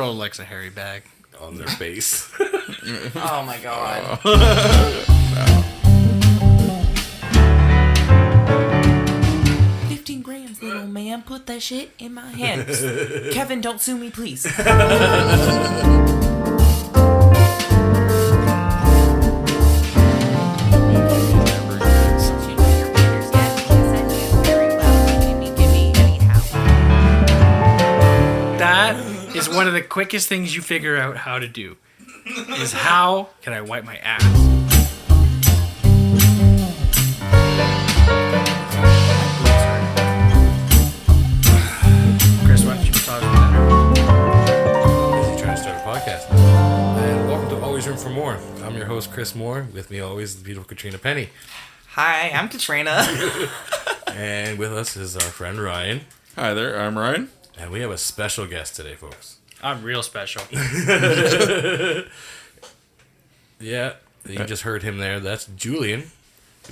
world likes a hairy bag. On their face. Oh my god. 15 grams, little man. Put that shit in my hand. Kevin, don't sue me, please. That is one of the quickest things you figure out how to do. Is how can I wipe my ass? Chris, why don't you talk about that? Busy trying to start a podcast. And welcome to Always Room for More. I'm your host, Chris Moore. With me always, the beautiful Katrina Penny. Hi, I'm Katrina. And with us is our friend Ryan. Hi there, I'm Ryan. And we have a special guest today, folks. I'm real special. Yeah, you just heard him there. That's Julian.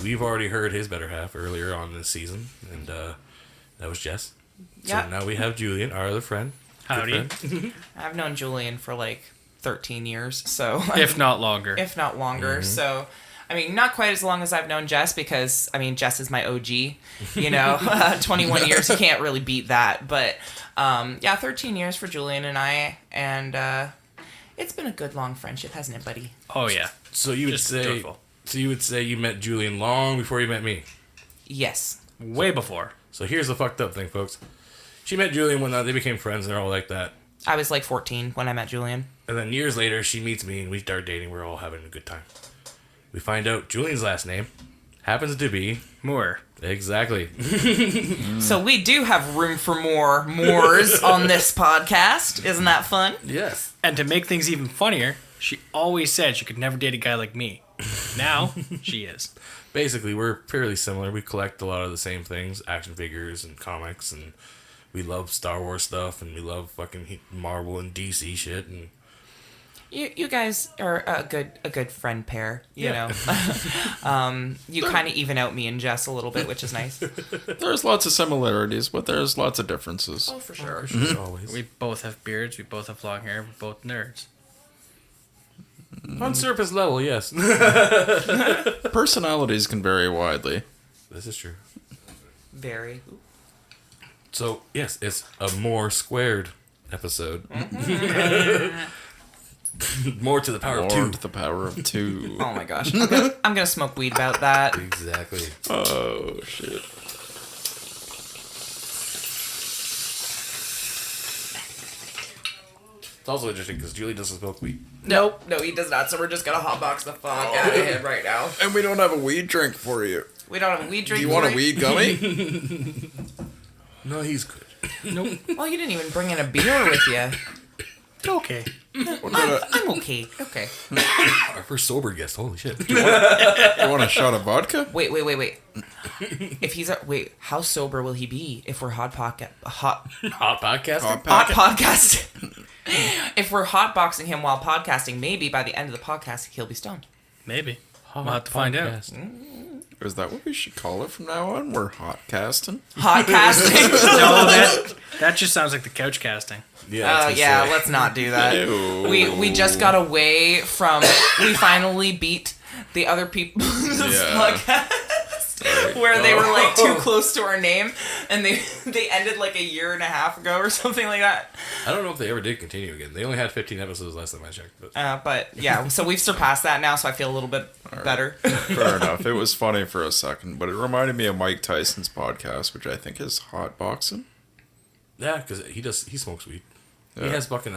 We've already heard his better half earlier on this season. And that was Jess. Yeah. So now we have Julian, our other friend. Howdy. Friend. I've known Julian for like 13 years, so... If not longer. If not longer, so... I mean, not quite as long as I've known Jess because, I mean, Jess is my OG, you know, 21 years, you can't really beat that, but, yeah, 13 years for Julian and I, and, it's been a good long friendship, hasn't it, buddy? Oh, yeah. So you would Just say... joyful. So you would say you met Julian long before you met me. Yes. Way before. So here's the fucked up thing, folks. She met Julian when they became friends and they're all like that. I was like 14 when I met Julian. And then years later, she meets me and we start dating. We're all having a good time. We find out Julian's last name happens to be... Moore. Exactly. So we do have room for more Moores on this podcast. Isn't that fun? Yes. And to make things even funnier, she always said she could never date a guy like me. Now, she is. Basically, we're fairly similar. We collect a lot of the same things. Action figures and comics. And we love Star Wars stuff. And we love fucking Marvel and DC shit. And You guys are a good friend pair, you know. You kind of even out me and Jess a little bit, which is nice. There's lots of similarities, but there's lots of differences. Oh, for sure. always. We both have beards. We both have long hair. We're both nerds. On surface level, yes. Personalities can vary widely. This is true. Very. So, yes, it's a Moore² episode. More to the power of More two. to the power of two. Oh my gosh. I'm gonna smoke weed about that. Exactly. Oh, shit. It's also interesting because Julie doesn't smoke weed. Nope. No, he does not. So we're just gonna hotbox the fuck out of him right now. And we don't have a weed drink for you. We don't have a weed drink. Do you want for a it? weed gummy? No, he's good. Nope. Well, you didn't even bring in a beer with you. Okay. I'm okay. Okay. Our first sober guest. Holy shit. You want a shot of vodka? Wait. If he's how sober will he be if we're hot podcast? Hot podcast? Hot podcast. If we're hotboxing him while podcasting, maybe by the end of the podcast he'll be stoned. Maybe. We'll have to find out. Is that what we should call it from now on? We're hot casting? Hot casting. No, that just sounds like the couch casting. Yeah. Oh yeah, let's not do that. Ew. We just got away from. We finally beat the other people's podcast where they were like too close to our name, and they ended like a year and a half ago or something like that. I don't know if they ever did continue again. They only had 15 episodes last time I checked. But yeah, so we've surpassed that now, so I feel a little bit better. Fair enough. It was funny for a second, but it reminded me of Mike Tyson's podcast, which I think is Hot Boxing. Yeah, because he smokes weed. He Yeah. has fucking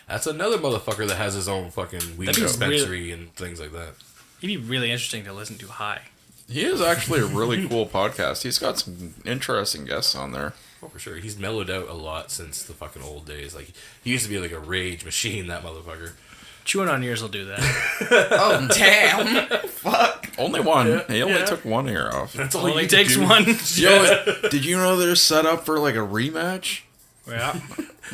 that's another motherfucker that has his own fucking weed That'd be dispensary and things like that. He'd be really interesting to listen to high. He is actually a really cool podcast. He's got some interesting guests on there. Oh, for sure. He's mellowed out a lot since the fucking old days. Like, he used to be like a rage machine, that motherfucker. Chewing on ears will do that. Oh damn! Fuck. Only one. Yeah, He only yeah. took one ear off. That's all Only you takes do. one. Yo, did you know they're set up for like a rematch? Yeah.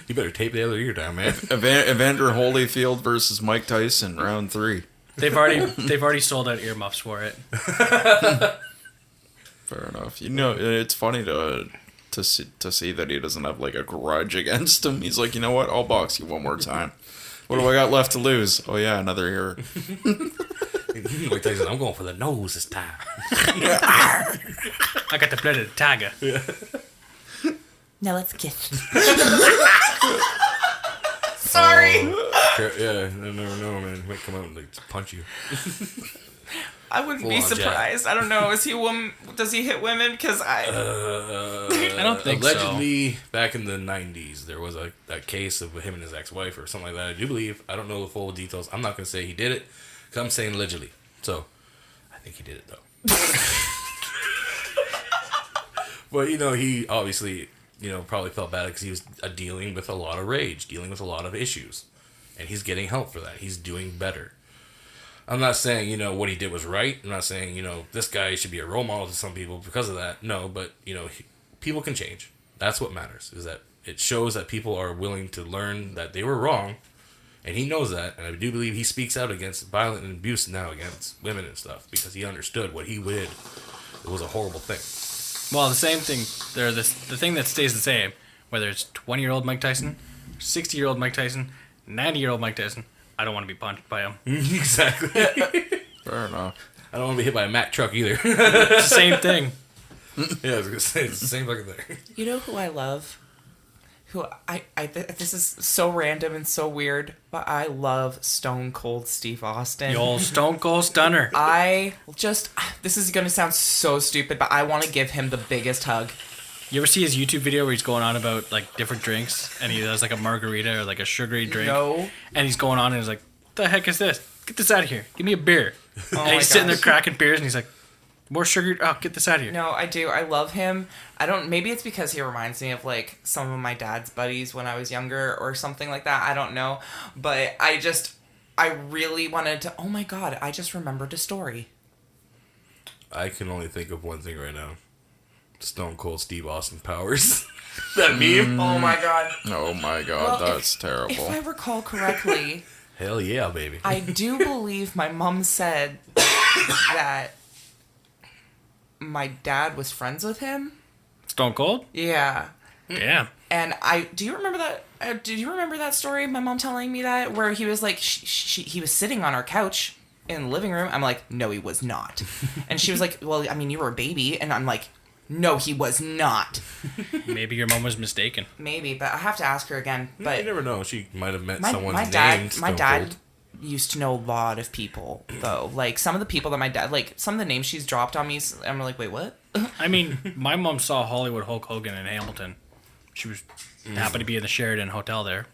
You better tape the other ear down, man. Evander Holyfield versus Mike Tyson, round 3. They've already sold out earmuffs for it. Fair enough. You know, it's funny to to see that he doesn't have like a grudge against him. He's like, you know what? I'll box you one more time. What do I got left to lose? Oh yeah, another ear. Mike Tyson, I'm going for the nose this time. I got the blood of the tiger. Now let's kiss. Sorry. Yeah, I never know, man. He might come out and like punch you. I wouldn't be Full on surprised. I don't know. Is he a woman? Does he hit women? Because I don't think allegedly, back in the 90s, there was a case of him and his ex-wife or something like that. I do believe. I don't know the full details. I'm not going to say he did it. 'Cause I'm saying allegedly. So, I think he did it, though. But, he obviously, probably felt bad because he was dealing with a lot of rage, dealing with a lot of issues. And he's getting help for that. He's doing better. I'm not saying, what he did was right. I'm not saying, this guy should be a role model to some people because of that. No, but, people can change. That's what matters, is that it shows that people are willing to learn that they were wrong. And he knows that. And I do believe he speaks out against violence and abuse now against women and stuff because he understood what he did. It was a horrible thing. Well, the same thing. The thing that stays the same, whether it's 20-year-old Mike Tyson, 60-year-old Mike Tyson, 90-year-old Mike Tyson, I don't want to be punched by him. Exactly. Fair enough. I don't want to be hit by a Mack truck either. It's the same thing. Yeah, I was going to say, it's the same fucking thing. You know who I love? This is so random and so weird, but I love Stone Cold Steve Austin. The old Stone Cold Stunner. This is going to sound so stupid, but I want to give him the biggest hug. You ever see his YouTube video where he's going on about like different drinks and he does like a margarita or like a sugary drink? No. And he's going on and he's like, "What the heck is this? Get this out of here. Give me a beer." Oh and he's sitting there cracking beers and he's like, "More sugar. Oh, get this out of here." No, I do. I love him. Maybe it's because he reminds me of like some of my dad's buddies when I was younger or something like that. I don't know. But I really wanted to, oh my God, I just remembered a story. I can only think of one thing right now. Stone Cold Steve Austin powers. That meme? Oh my God. Oh my God, Well, that's terrible. If I recall correctly, Hell yeah, baby. I do believe my mom said that my dad was friends with him. Stone Cold? Yeah. Yeah. And do you remember that? Did you remember that story? My mom telling me that where he was like, he was sitting on our couch in the living room. I'm like, no, he was not. And she was like, well, I mean, you were a baby. And I'm like, no, he was not. Maybe your mom was mistaken. Maybe, but I have to ask her again. But you never know. She might have met someone's my name. dad, Stone my dad Cold. used to know a lot of people though. Like some of the people that my dad, like some of the names she's dropped on me, I'm like, wait, what? I mean, my mom saw Hollywood Hulk Hogan in Hamilton. She was happened to be in the Sheridan Hotel there.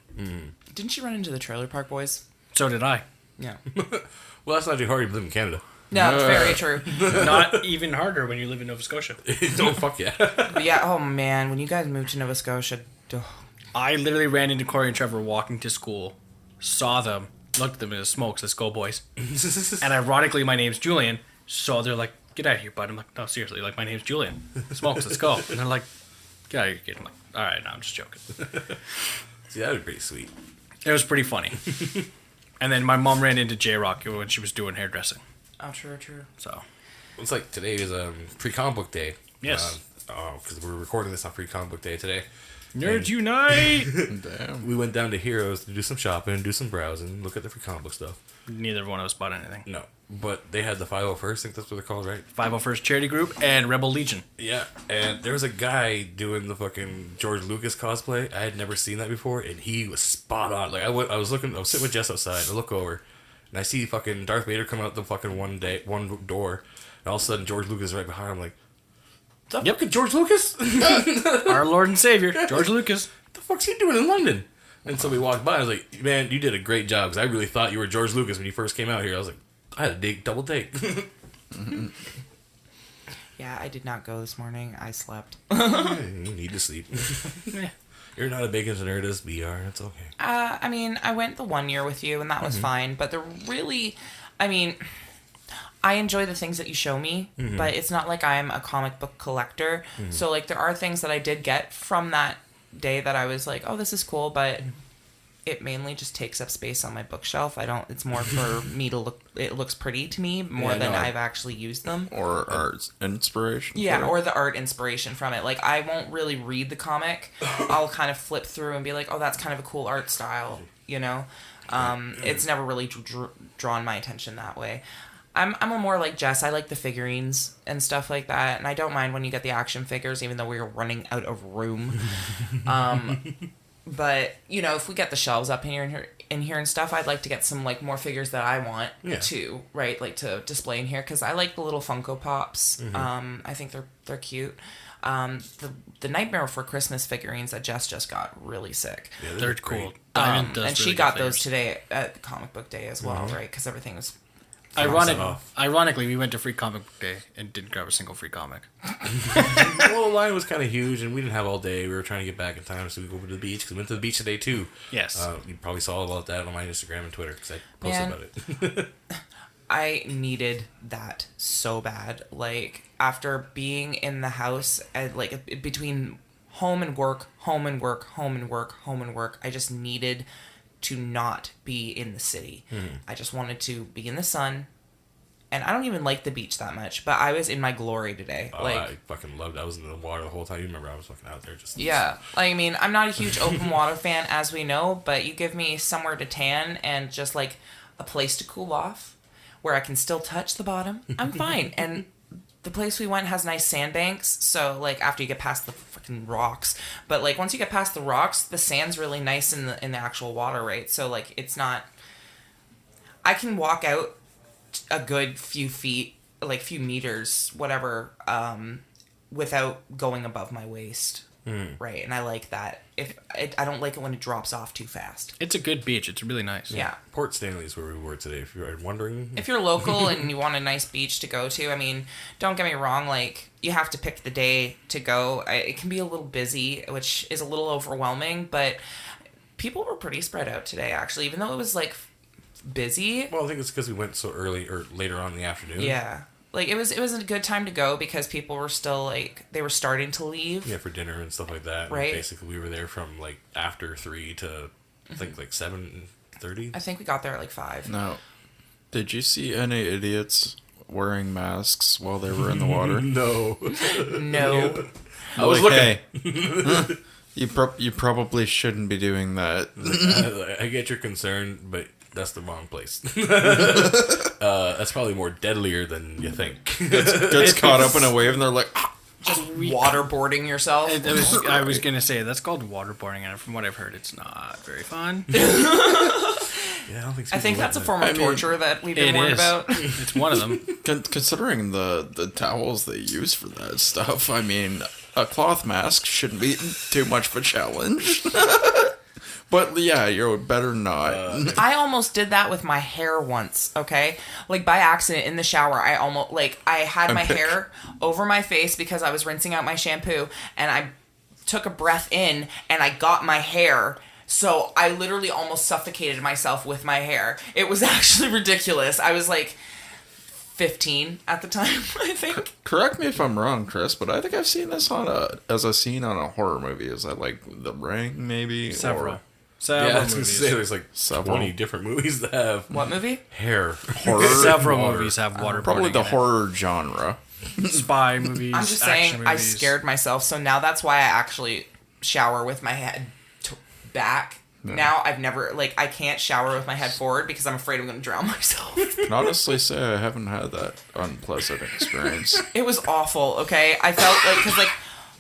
Didn't she run into the Trailer Park Boys? So did I. Yeah. Well, that's not too hard. You live in Canada. No, it's very true. Not even harder when you live in Nova Scotia. Don't fuck yeah. But yeah, oh man, when you guys moved to Nova Scotia, I literally ran into Corey and Trevor walking to school, saw them, looked at them as smokes, let's go boys. And ironically, my name's Julian, so they're like, "Get out of here, bud." I'm like, "No, seriously, like my name's Julian. Smokes, let's go." And they're like, "Get out of here, kid." I'm like, "All right, no, I'm just joking." See, that would be pretty sweet. It was pretty funny. And then my mom ran into J-Rock when she was doing hairdressing. Oh, true. So It's like today is pre-comic book day. Yes. Because we're recording this on pre-comic book day today. Nerds Unite! Damn. We went down to Heroes to do some shopping, do some browsing, look at the free comic book stuff. Neither one of us bought anything. No, but they had the 501st, I think that's what they're called, right? 501st Charity Group and Rebel Legion. Yeah, and there was a guy doing the fucking George Lucas cosplay. I had never seen that before, and he was spot on. Like I was sitting with Jess outside, I look over, and I see fucking Darth Vader come out the fucking one door, and all of a sudden George Lucas is right behind him, like, the fucking George Lucas? Our Lord and Savior, George Lucas. What the fuck's he doing in London? And so we walked by, I was like, man, you did a great job, because I really thought you were George Lucas when you first came out here. I was like, I had a double take. Yeah, I did not go this morning. I slept. You need to sleep. You're not a big nerd as we are. It's okay. I mean, I went the 1 year with you, and that was fine. But I enjoy the things that you show me, but it's not like I'm a comic book collector. So, like, there are things that I did get from that day that I was like, oh, this is cool, but it mainly just takes up space on my bookshelf. It's more for me to look, it looks pretty to me more than I've actually used them. Or art inspiration. Yeah, or the art inspiration from it. Like, I won't really read the comic. I'll kind of flip through and be like, oh, that's kind of a cool art style, you know? It's never really drawn my attention that way. I'm a more like Jess. I like the figurines and stuff like that, and I don't mind when you get the action figures, even though we're running out of room. But you know, if we get the shelves up in here and stuff, I'd like to get some like more figures that I want too, right? Like to display in here because I like the little Funko Pops. I think they're cute. The Nightmare Before Christmas figurines that Jess just got really sick. Yeah, they're cool. And really she got those today at the comic book day as well, right? Because everything was. Ironically, we went to Free Comic Book Day and didn't grab a single free comic. Well, the line was kind of huge, and we didn't have all day. We were trying to get back in time, so we go over to the beach, because we went to the beach today, too. Yes. You probably saw about that on my Instagram and Twitter, because I posted about it. I needed that so bad. Like, after being in the house, like, between home and work, home and work, home and work, home and work, I just needed to not be in the city. I just wanted to be in the sun, and I don't even like the beach that much, but I was in my glory today. Oh, I fucking loved it. I was in the water the whole time. You remember I was fucking out there just... Yeah. I mean, I'm not a huge open water fan, as we know, but you give me somewhere to tan and just, like, a place to cool off where I can still touch the bottom, I'm fine. And the place we went has nice sandbanks, so, like, after you get past the freaking rocks, but, like, once you get past the rocks, the sand's really nice in the actual water, right? So, like, it's not... I can walk out a good few feet, like, few meters, whatever, without going above my waist, right? And I like that. I don't like it when it drops off too fast. It's a good beach. It's really nice. Yeah. Port Stanley is where we were today, if you're wondering. If you're local and you want a nice beach to go to, I mean, don't get me wrong, like, you have to pick the day to go. It can be a little busy, which is a little overwhelming, but people were pretty spread out today, actually, even though it was, like, busy. Well, I think it's because we went so early, or later on in the afternoon. Yeah. Like, it was a good time to go because people were still, like, they were starting to leave. Yeah, for dinner and stuff like that. Right. And basically, we were there from, like, after 3 to, I think, like, 7:30. I think we got there at, like, 5. Now, did you see any idiots wearing masks while they were in the water? No. No. I was looking. Hey, you probably shouldn't be doing that. I get your concern, but that's the wrong place. That's probably more deadlier than you think. Gets caught up in a wave and they're like, ah! Just waterboarding yourself. I was going to say, that's called waterboarding, and from what I've heard, it's not very fun. Yeah, I don't think so. I think that's a form of torture that we've been warned about. It's one of them. Considering the towels they use for that stuff, I mean, a cloth mask shouldn't be too much of a challenge. But yeah, you better not. I almost did that with my hair once, okay? Like, by accident in the shower, I had my hair over my face because I was rinsing out my shampoo, and I took a breath in, and I got my hair. So I literally almost suffocated myself with my hair. It was actually ridiculous. I was like 15 at the time, I think. Correct me if I'm wrong, Chris, but I think I've seen this as a scene on a horror movie. Is that like The Ring, maybe? Several I was gonna movies. say there's like 20 different movies that have What movie? hair. Horror. Several water. movies have waterboarding. Probably the in it. horror genre. Spy movies. I'm just action saying, I movies. scared myself, so now that's why I actually shower with my head back. Yeah. Now I've never, like, I can't shower with my head forward because I'm afraid I'm going to drown myself. Can honestly say I haven't had that unpleasant experience. It was awful, okay? I felt like, because, like,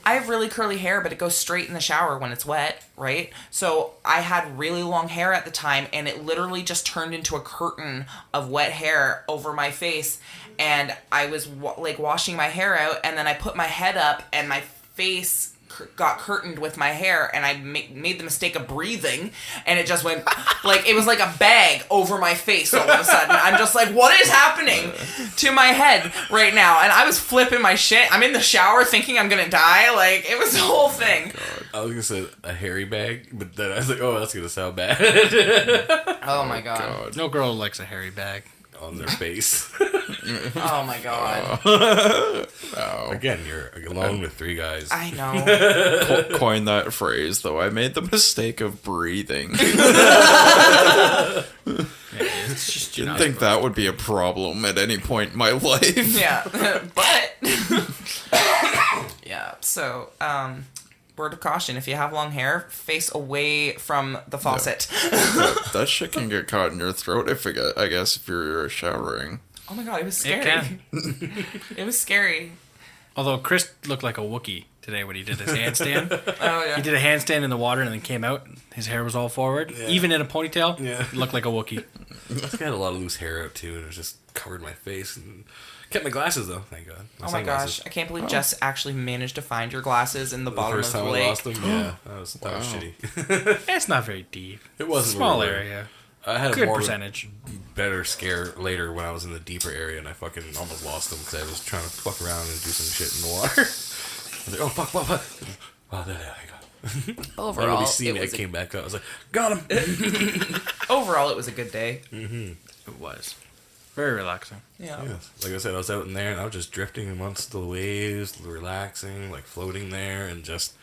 I have really curly hair, but it goes straight in the shower when it's wet, right? So I had really long hair at the time, and it literally just turned into a curtain of wet hair over my face. And I was, washing my hair out, and then I put my head up, and my face got curtained with my hair, and I made the mistake of breathing, and it just went, like, it was like a bag over my face all of a sudden. I'm just like, what is happening to my head right now? And I was flipping my shit. I'm in the shower thinking I'm gonna die. Like, it was the whole thing. I was gonna say a hairy bag, but then I was like, oh, that's gonna sound bad. Oh my god. No girl likes a hairy bag. On their face. Oh my god. Again, you're alone with three guys. I know. Coin that phrase, though. I made the mistake of breathing. It's just, Didn't think that would be a problem at any point in my life. Yeah. But yeah, so word of caution, if you have long hair, face away from the faucet. That shit can get caught in your throat I guess if you're showering. Oh my god, it was scary. can. It was scary. Although Chris looked like a Wookiee today when he did his handstand. Oh yeah. He did a handstand in the water and then came out. His hair was all forward. Yeah. Even in a ponytail, Yeah. he looked like a Wookiee. I had a lot of loose hair out too, and it was just covered my face. And kept my glasses though, thank God. Oh my sunglasses. gosh, I can't believe Jess actually managed to find your glasses in the bottom First of time the I lake. lost them, yeah, that was shitty. It's not very deep. It wasn't Small really. area. I had a Good more percentage. better scare later when I was in the deeper area, and I fucking almost lost them because I was trying to fuck around and do some shit in the water. I was like, oh fuck. Oh, there I got. Overall, Nobody see me. I it was came back up. I was like, got him. overall, it was a good day. It was. Very relaxing. Yeah. Yeah. Like I said, I was out in there and I was just drifting amongst the waves, relaxing, like floating there and just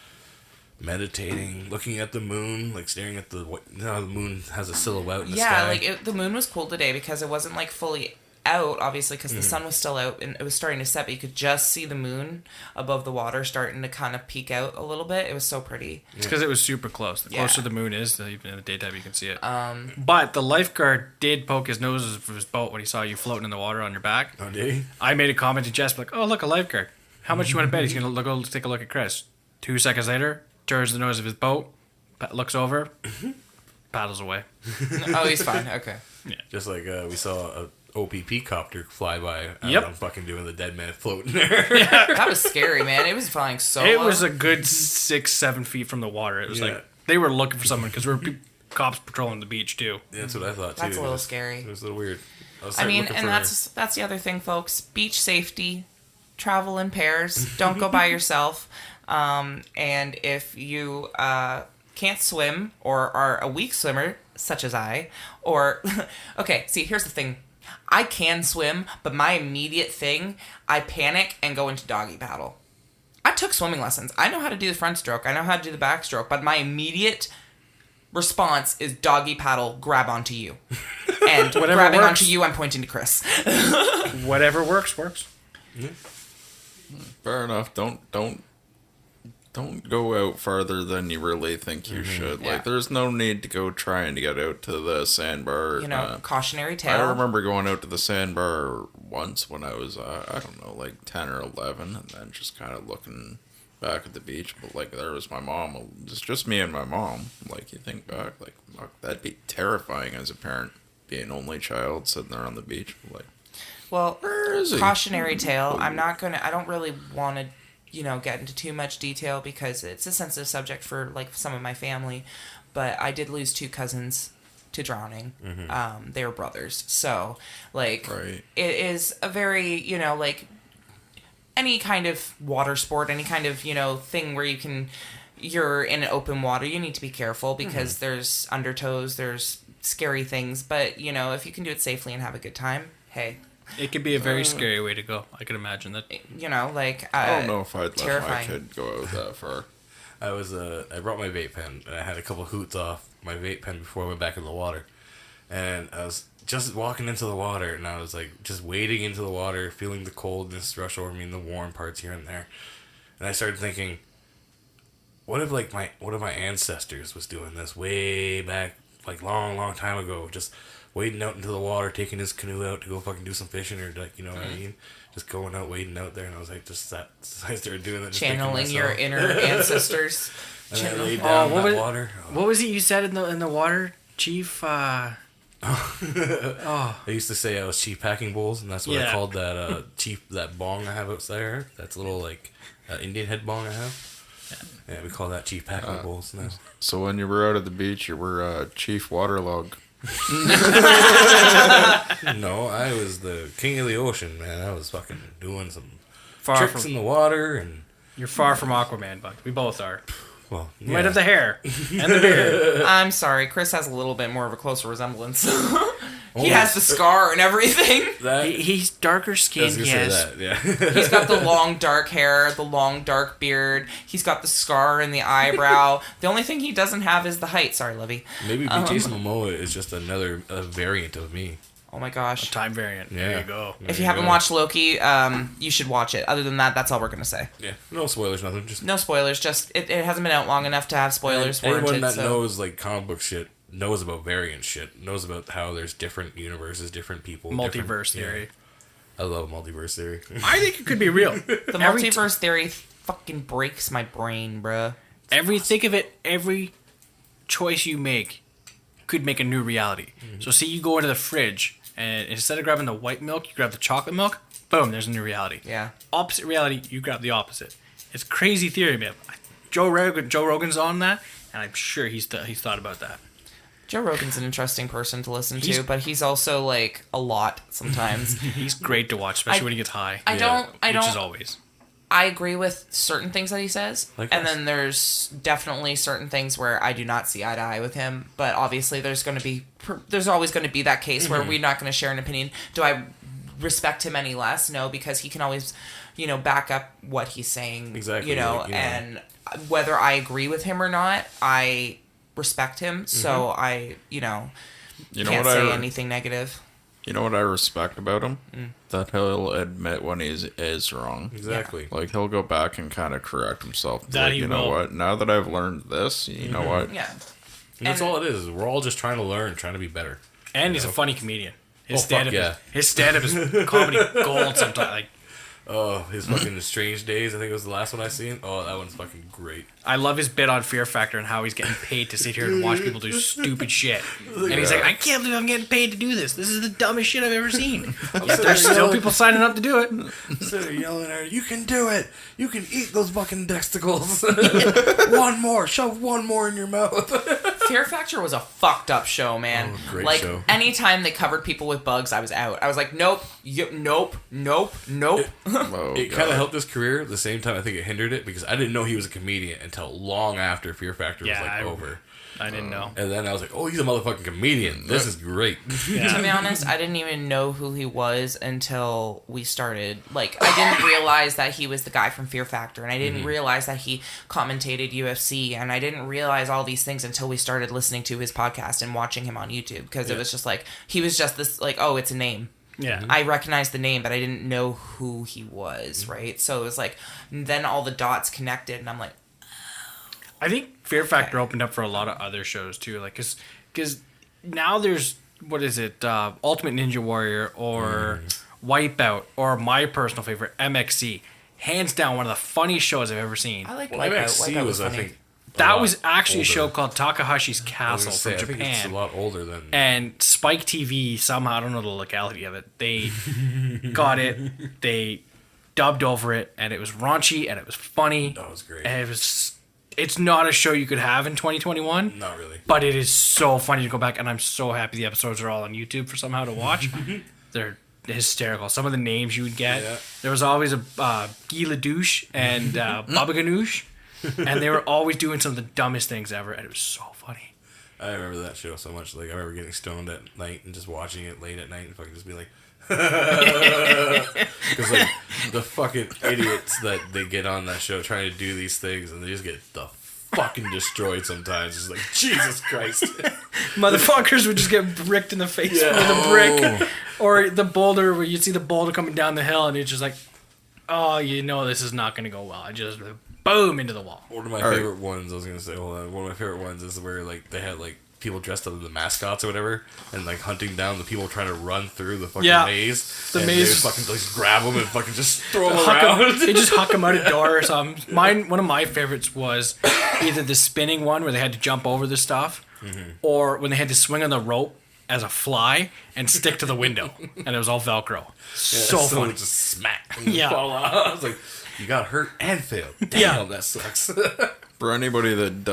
meditating, looking at the moon, like staring at the the moon has a silhouette in the Yeah, sky. like the moon was cool today because it wasn't like fully out, obviously, because the sun was still out and it was starting to set, but you could just see the moon above the water starting to kind of peek out a little bit. It was so pretty. It's because it was super close. The Yeah. closer the moon is, even in the daytime you can see it. But the lifeguard did poke his nose of his boat when he saw you floating in the water on your back. Oh, did he? I made a comment to Jess, like, oh, look, a lifeguard. How much you want to bet he's going to go take a look at Chris? 2 seconds later, turns the nose of his boat, looks over, paddles away. Oh, he's fine. Okay. Just like we saw a OPP copter fly by. Yep. I'm fucking doing the dead man floating there. That was scary, man. It was flying so It low. was a good 6-7 feet from the water. It was Yeah. like they were looking for someone because there were cops patrolling the beach too. That's what I thought too. That's a little It was- scary. It was a little weird. I mean, and that's the other thing, folks. Beach safety. Travel in pairs. Don't go by yourself. And if you can't swim or are a weak swimmer, such as I, or okay, see, here's the thing. I can swim, but my immediate thing, I panic and go into doggy paddle. I took swimming lessons. I know how to do the front stroke. I know how to do the back stroke, but my immediate response is doggy paddle, grab onto you. And Whatever grabbing works. onto you, I'm pointing to Chris. Whatever works. Fair enough. Don't go out farther than you really think you should. Yeah. Like, there's no need to go trying to get out to the sandbar. You know, cautionary tale. I remember going out to the sandbar once when I was, I don't know, like 10 or 11, and then just kind of looking back at the beach. But, like, there was my mom. It's just me and my mom. Like, you think back, like, fuck, that'd be terrifying as a parent, being an only child sitting there on the beach. Like, Well, where is he? cautionary tale. I don't really want to, get into too much detail because it's a sensitive subject for like some of my family. But I did lose 2 cousins to drowning. They were brothers. So, like, Right. it is a very, like any kind of water sport, any kind of, thing where you're in an open water, you need to be careful because there's undertows, there's scary things. But, if you can do it safely and have a good time, hey. It could be a very scary way to go. I can imagine that. I don't know if I'd let my terrifying. kid go out that far. I brought my vape pen and I had a couple hoots off my vape pen before I went back in the water, and I was just walking into the water and I was like just wading into the water, feeling the coldness rush over me and the warm parts here and there, and I started thinking, what if my ancestors was doing this way back, like long time ago, just wading out into the water, taking his canoe out to go fucking do some fishing or like, what I mean? Just going out, wading out there, and I was like, I started doing that. Just thinking to Channeling your myself. inner ancestors. And I laid down in that water. What was it you said in the water, Chief? I used to say I was Chief Packing Bowls, and that's what I Yeah. called that Chief, that bong I have out there. That's a little like Indian head bong I have. Yeah, we call that Chief Packing Bowls now. So when you were out at the beach, you were Chief Waterlog. No, I was the king of the ocean, man. I was fucking doing some Far tricks from in the water, and you're far from Aquaman, but we both are. well, You might have the hair and the beard. I'm sorry, Chris has a little bit more of a closer resemblance. He has the scar and everything. He's darker I was skinned. gonna Yes. say that, yeah. He's got the long dark hair, the long dark beard. He's got the scar in the eyebrow. The only thing he doesn't have is the height. Sorry, Livy. Maybe Jason Momoa is just another variant of me. Oh my gosh. Time variant. Yeah. There you go. If you haven't watched Loki, you should watch it. Other than that, that's all we're going to say. Yeah, no spoilers, nothing. Just No spoilers. Just it hasn't been out long enough to have spoilers anyone warranted. that So. knows like comic book shit knows about variant shit, knows about how there's different universes, different people, Multiverse different- theory. Yeah. I love multiverse theory. I think it could be real. The multiverse theory fucking breaks my brain, bruh. Think of it. Every choice you make could make a new reality. So, see, you go into the fridge, and instead of grabbing the white milk, you grab the chocolate milk. Boom, there's a new reality. Yeah. Opposite reality, you grab the opposite. It's crazy theory, man. Joe Rogan's on that, and I'm sure he's thought about that. Joe Rogan's an interesting person to listen He's- to, but he's also like a lot sometimes. He's great to watch, especially when he gets high. I don't. which is always. I agree with certain things that he says, Like and us. then there's definitely certain things where I do not see eye to eye with him. But obviously, there's always going to be that case where we're not going to share an opinion. Do I respect him any less? No, because he can always, back up what he's saying. Exactly, And whether I agree with him or not, I respect him. So I, can't say anything negative. You know what I respect about him? That he'll admit when he is wrong. Exactly. Like, he'll go back and kind of correct himself. That Like, he you know will. what? Now that I've learned this, you know what? Yeah. And that's And- all it is. We're all just trying to learn, trying to be better. And he's a funny comedian. His Oh, fuck stand-up his stand-up is comedy gold sometimes. Like, Oh, his fucking Strange Days, I think it was the last one I seen. Oh, that one's fucking great. I love his bit on Fear Factor and how he's getting paid to sit here and watch people do stupid shit. And he's like, I can't believe I'm getting paid to do this. This is the dumbest shit I've ever seen. Yet there's still people signing up to do it. Instead of yelling at her, you can do it. You can eat those fucking testicles. One more. Shove one more in your mouth. Fear Factor was a fucked up show, man. Oh, great like show. anytime they covered people with bugs, I was out. I was like, nope, nope. Oh, It God. kind of helped his career. At the same time, I think it hindered it because I didn't know he was a comedian until long after Fear Factor was over. I didn't know. And then I was like, oh, he's a motherfucking comedian. This is great. To be honest, I didn't even know who he was until we started. Like, I didn't realize that he was the guy from Fear Factor, and I didn't realize that he commentated UFC, and I didn't realize all these things until we started listening to his podcast and watching him on YouTube, because it was just like, he was just this, like, oh, it's a name. Yeah. I recognized the name, but I didn't know who he was, right? So it was like, then all the dots connected, and I'm like, I think Fear Factor opened up for a lot of other shows too, like because now there's what is it, Ultimate Ninja Warrior or Wipeout or my personal favorite MXC, hands down one of the funniest shows I've ever seen. I like Well, Wipeout. MXC Wipeout was, I funny. think, a That lot was actually older. a show called Takahashi's I was Castle gonna say, from I think it's Japan. a lot older than... And Spike TV, somehow, I don't know the locality of it, they got it, they dubbed over it, and it was raunchy, and it was funny. That was great. And it's not a show you could have in 2021. Not really. But it is so funny to go back, and I'm so happy the episodes are all on YouTube for somehow to watch. They're hysterical. Some of the names you would get. Yeah. There was always a Guy Ledouche and Baba Ganoush, and they were always doing some of the dumbest things ever, and it was so funny. I remember that show so much. Like, I remember getting stoned at night and just watching it late at night and fucking just be like... Because, like, the fucking idiots that they get on that show trying to do these things and they just get the fucking destroyed sometimes. It's like, Jesus Christ. Motherfuckers would just get bricked in the face with a brick. Or the boulder, where you see the boulder coming down the hill, and it's just like, oh, you know this is not going to go well. I just, boom, into the wall. One of my favorite ones, I was going to say, hold on. One of my favorite ones is where, like, they had, like, people dressed up as the mascots or whatever, and like hunting down the people trying to run through the fucking maze. The and maze. they fucking just grab them and fucking just throw them Huck 'em- around. they just huck them out a door or something. One of my favorites was either the spinning one where they had to jump over the stuff, or when they had to swing on the rope as a fly and stick to the window, and it was all Velcro. So Someone funny. would just smack and Yeah. fall out. I was like, you got hurt and failed. Damn, Yeah. that sucks. For anybody that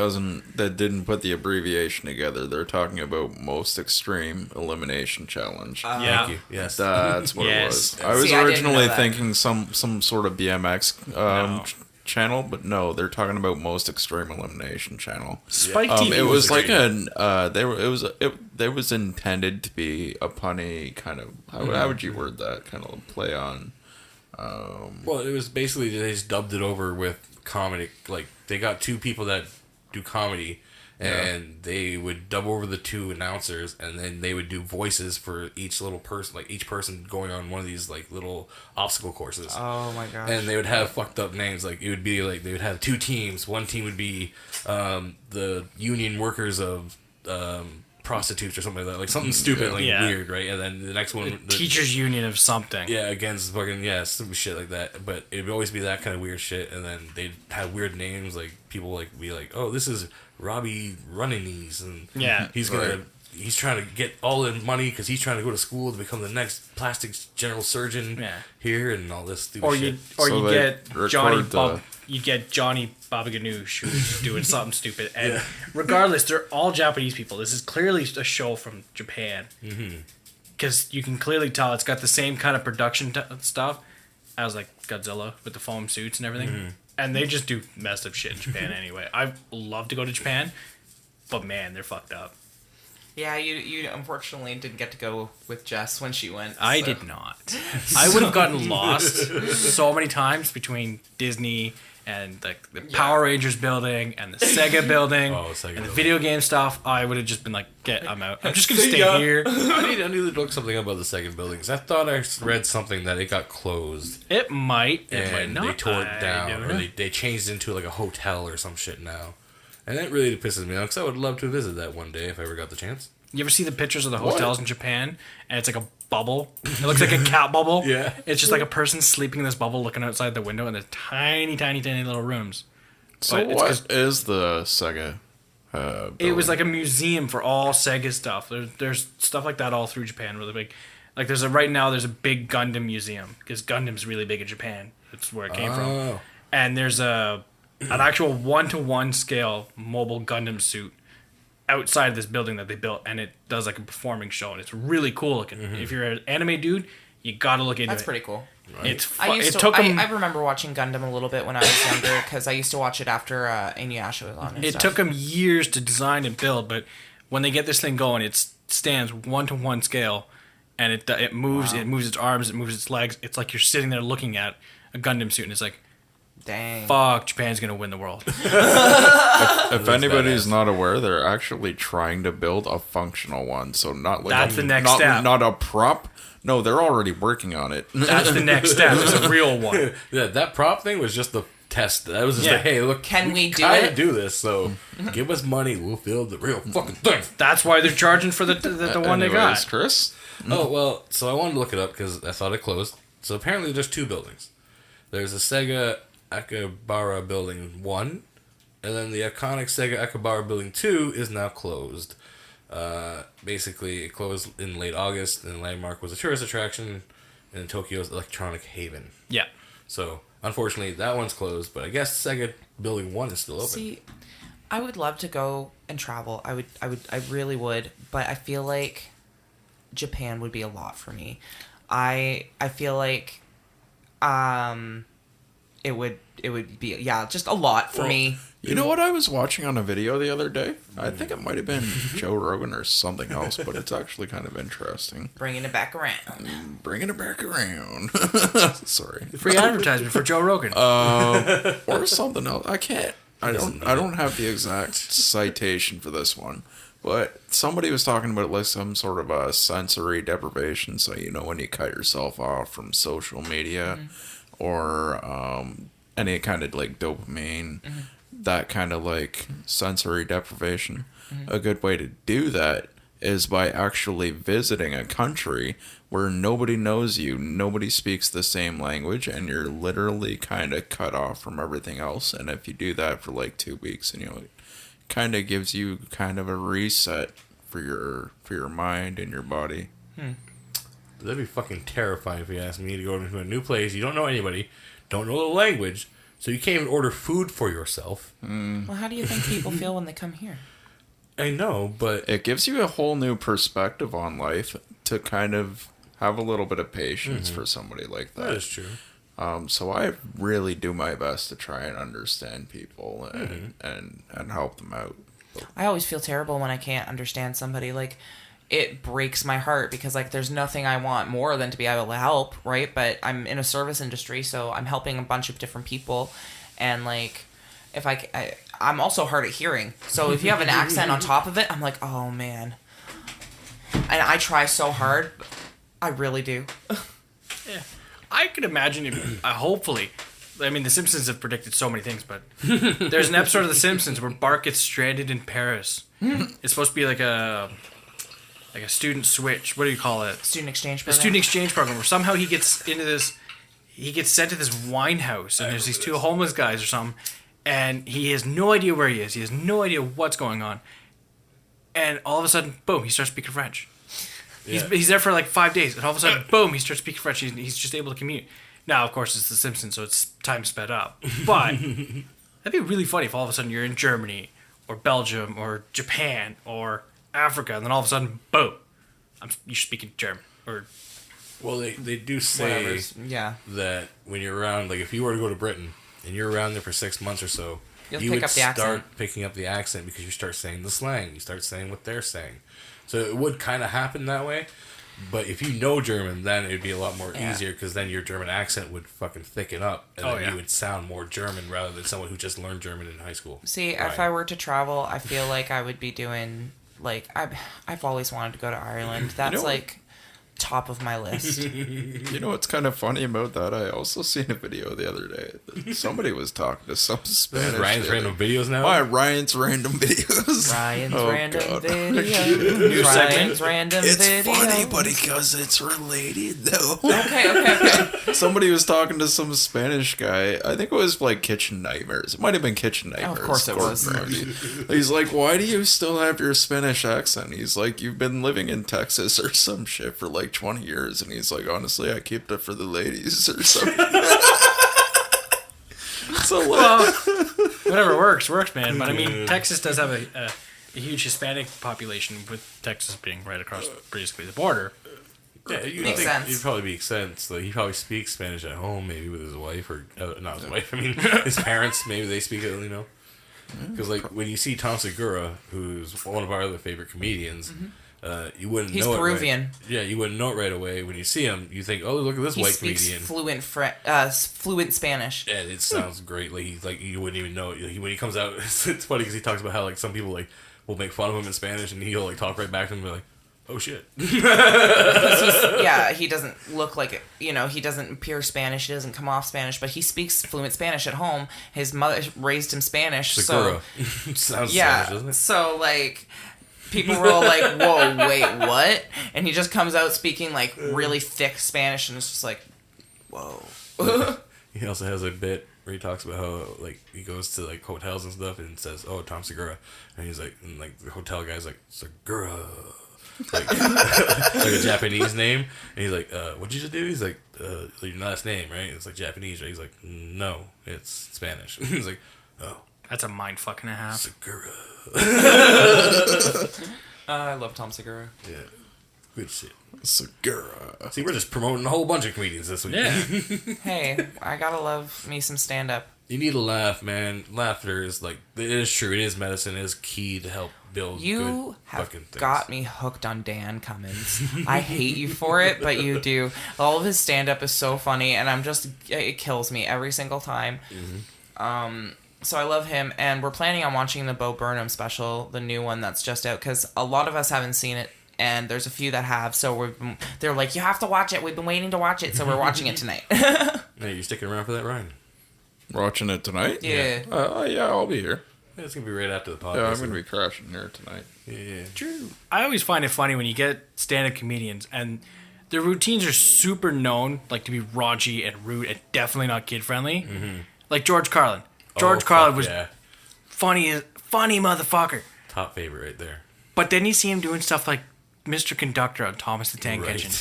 didn't put the abbreviation together, they're talking about most extreme elimination challenge. Yeah. Thank you. Yes. That's what Yes. it was. I was See, I didn't originally know that. thinking some sort of BMX channel, but no, they're talking about most extreme elimination channel. Spike TV. It was like great. there was intended to be a punny kind of, how would you word that, kind of play on. Well, it was basically they just dubbed it over with comedy. Like they got two people that do comedy, and they would dub over the two announcers, and then they would do voices for each little person, like each person going on one of these like little obstacle courses. Oh my gosh. And they would have fucked up names. Like it would be like they would have two teams. One team would be the union workers of prostitutes or something like that, like something stupid, like weird, right? And then the next one, the teachers union of something. Yeah, against fucking stupid shit like that. But it'd always be that kind of weird shit, and then they'd have weird names, like people like be like, "Oh, this is Robbie Runninese," and he's trying to get all the money because he's trying to go to school to become the next plastics general surgeon here, and all this stupid shit. You get Johnny Babaganoush who's doing something stupid, and regardless, they're all Japanese people. This is clearly a show from Japan, because you can clearly tell it's got the same kind of production stuff as like Godzilla with the foam suits and everything, and they just do messed up shit in Japan anyway. I love to go to Japan, but man, they're fucked up. Yeah, you unfortunately didn't get to go with Jess when she went. I did not. I would have gotten lost so many times between Disney and like the Power Rangers building and the Sega building and the video game stuff. I would have just been like, I'm out. I'm just gonna stay here. I need to look something up about the second building, because I thought I read something that it got closed. It might. It and might not. They tore it down, or they changed it into like a hotel or some shit now. And that really pisses me off, because I would love to visit that one day if I ever got the chance. You ever see the pictures of the hotels in Japan? And it's like a bubble. It looks like a cat bubble. Yeah. It's just like a person sleeping in this bubble looking outside the window, and there's tiny, tiny, tiny little rooms. So what is the Sega it was like a museum for all Sega stuff. There's stuff like that all through Japan, really big. Like right now there's a big Gundam museum, because Gundam's really big in Japan. That's where it came from. And there's an actual 1-to-1 scale mobile Gundam suit outside of this building that they built, and it does like a performing show, and it's really cool looking. If you're an anime dude, you gotta look into it. That's pretty cool. Right. I remember watching Gundam a little bit when I was younger, because I used to watch it after Inuyasha was on. It took them years to design and build, but when they get this thing going, it stands 1-to-1 scale, and it moves. Wow. It moves its arms, it moves its legs. It's like you're sitting there looking at a Gundam suit, and it's like, dang. Fuck, Japan's gonna win the world. If anybody's not aware, they're actually trying to build a functional one. So not like that's the next step. Not a prop. No, they're already working on it. That's the next step. It's a real one. Yeah, that prop thing was just the test. That was just like, hey, look, can we do kind it? of do this? So give us money, we'll build the real fucking thing. That's why they're charging for the one they got. Chris? Oh well, so I wanted to look it up because I thought it closed. So apparently, there's two buildings. There's a Sega Akihabara Building 1, and then the iconic Sega Akihabara Building 2 is now closed. Basically, it closed in late August, and the landmark was a tourist attraction in Tokyo's electronic haven. Yeah. So, unfortunately, that one's closed, but I guess Sega Building 1 is still open. See, I would love to go and travel. I really would, but I feel like Japan would be a lot for me. I feel like it would be just a lot for me. You know what I was watching on a video the other day? I think it might have been Joe Rogan or something else, but it's actually kind of interesting. Bringing it back around. Bringing it back around. Sorry. Free advertisement for Joe Rogan. Or something else. I don't have the exact citation for this one. But somebody was talking about like some sort of a sensory deprivation. So, when you cut yourself off from social media or any kind of like dopamine, that kind of like sensory deprivation. A good way to do that is by actually visiting a country where nobody knows you, nobody speaks the same language, and you're literally kind of cut off from everything else. And if you do that for like 2 weeks, and it kind of gives you kind of a reset for your mind and your body. That'd be fucking terrifying if you asked me to go into a new place. You don't know anybody, don't know the language, so you can't even order food for yourself. Well, how do you think people feel when they come here? I know, but it gives you a whole new perspective on life to kind of have a little bit of patience for somebody like that. That is true. So I really do my best to try and understand people and help them out. I always feel terrible when I can't understand somebody. Like, it breaks my heart because, like, there's nothing I want more than to be able to help, right? But I'm in a service industry, so I'm helping a bunch of different people. And, like, if I'm also hard at hearing. So if you have an accent on top of it, I'm like, oh, man. And I try so hard. I really do. Yeah. I could imagine it, hopefully. I mean, The Simpsons have predicted so many things, but there's an episode of The Simpsons where Bart gets stranded in Paris. It's supposed to be like a student switch. What do you call it? Student exchange A program. student exchange program where somehow he gets sent to this wine house, and there's these two homeless guys or something, and he has no idea where he is. He has no idea what's going on. And all of a sudden, boom, he starts speaking French. Yeah. He's there for like 5 days, and all of a sudden, boom, he starts speaking French. He's just able to commute. Now, of course, it's The Simpsons, so it's time sped up. But that'd be really funny if all of a sudden you're in Germany or Belgium or Japan or Africa, and then all of a sudden, boom, you're speaking German. Or Well, they do say Yeah. that when you're around, like if you were to go to Britain and you're around there for 6 months or so, You'll you pick would up the start accent. picking up the accent because you start saying the slang. You start saying what they're saying. So it would kind of happen that way. But if you know German, then it'd be a lot more easier because then your German accent would fucking thicken up. And then you would sound more German rather than someone who just learned German in high school. See, if I were to travel, I feel like I would be doing, like, I've always wanted to go to Ireland. That's, like, top of my list. You know what's kind of funny about that? I also seen a video the other day. Somebody was talking to some Spanish. Ryan's random videos now? Why Ryan's random videos? Ryan's Oh, random God. video. Ryan's random It's video. funny, but because it's related, though. Okay. Somebody was talking to some Spanish guy. I think it was like Kitchen Nightmares. It might have been Kitchen Nightmares. of course it Gordon was. Ramsay. He's like, why do you still have your Spanish accent? He's like, you've been living in Texas or some shit for like 20 years. And he's like, honestly, I kept it for the ladies or something. So, like, whatever works, man. But I mean, Texas does have a huge Hispanic population, with Texas being right across basically the border. Yeah, you Makes think sense. You'd probably make sense. Like he probably speaks Spanish at home, maybe with his wife or not his wife. I mean, his parents. Maybe they speak it. You know, because like when you see Tom Segura, who's one of our other favorite comedians, you wouldn't He's know Peruvian. it. Right. Yeah, you wouldn't know it right away when you see him. You think, oh, look at this He white speaks comedian. fluent Spanish. And it sounds great. Like he's like you wouldn't even know it. When he comes out. It's funny because he talks about how like some people like will make fun of him in Spanish, and he'll like talk right back to them and be like, oh shit. He doesn't look like it. You know, he doesn't appear Spanish. He doesn't come off Spanish, but he speaks fluent Spanish at home. His mother raised him Spanish, Segura. so Sounds yeah. Spanish, doesn't it? So like, people were all like, "Whoa, wait, what?" And he just comes out speaking like really thick Spanish, and it's just like, "Whoa." He also has a bit where he talks about how like he goes to like hotels and stuff and says, "Oh, Tom Segura," and he's like, and like the hotel guy's like Segura, like like a Japanese name, and he's like, "What'd you just do?" He's like, "Your last name, right?" It's like Japanese, right? He's like, "No, it's Spanish." He's like, "Oh, That's a mind fucking and a half. Segura." I love Tom Segura. Yeah, good shit. Segura. See, we're just promoting a whole bunch of comedians this week. Yeah. Hey, I gotta love me some stand up. You need to laugh, man. Laughter is like, it is true. It is medicine. It is key to help build You good have fucking things. got me hooked on Dan Cummins. I hate you for it, but you do. All of his stand up is so funny, and it kills me every single time. So I love him, and we're planning on watching the Bo Burnham special, the new one that's just out, because a lot of us haven't seen it, and there's a few that have. So they're like, you have to watch it. We've been waiting to watch it, so we're watching it tonight. Hey, you sticking around for that, Ryan? Watching it tonight? Yeah. Yeah, I'll be here. Yeah, it's gonna be right after the podcast. Yeah, I'm going to be crashing here tonight. Yeah. True. I always find it funny when you get stand-up comedians and their routines are super known, like to be raunchy and rude and definitely not kid-friendly. Like George Carlin. George Carlin was funny motherfucker. Top favorite right there. But then you see him doing stuff like Mr. Conductor on Thomas the Tank Right. Engine.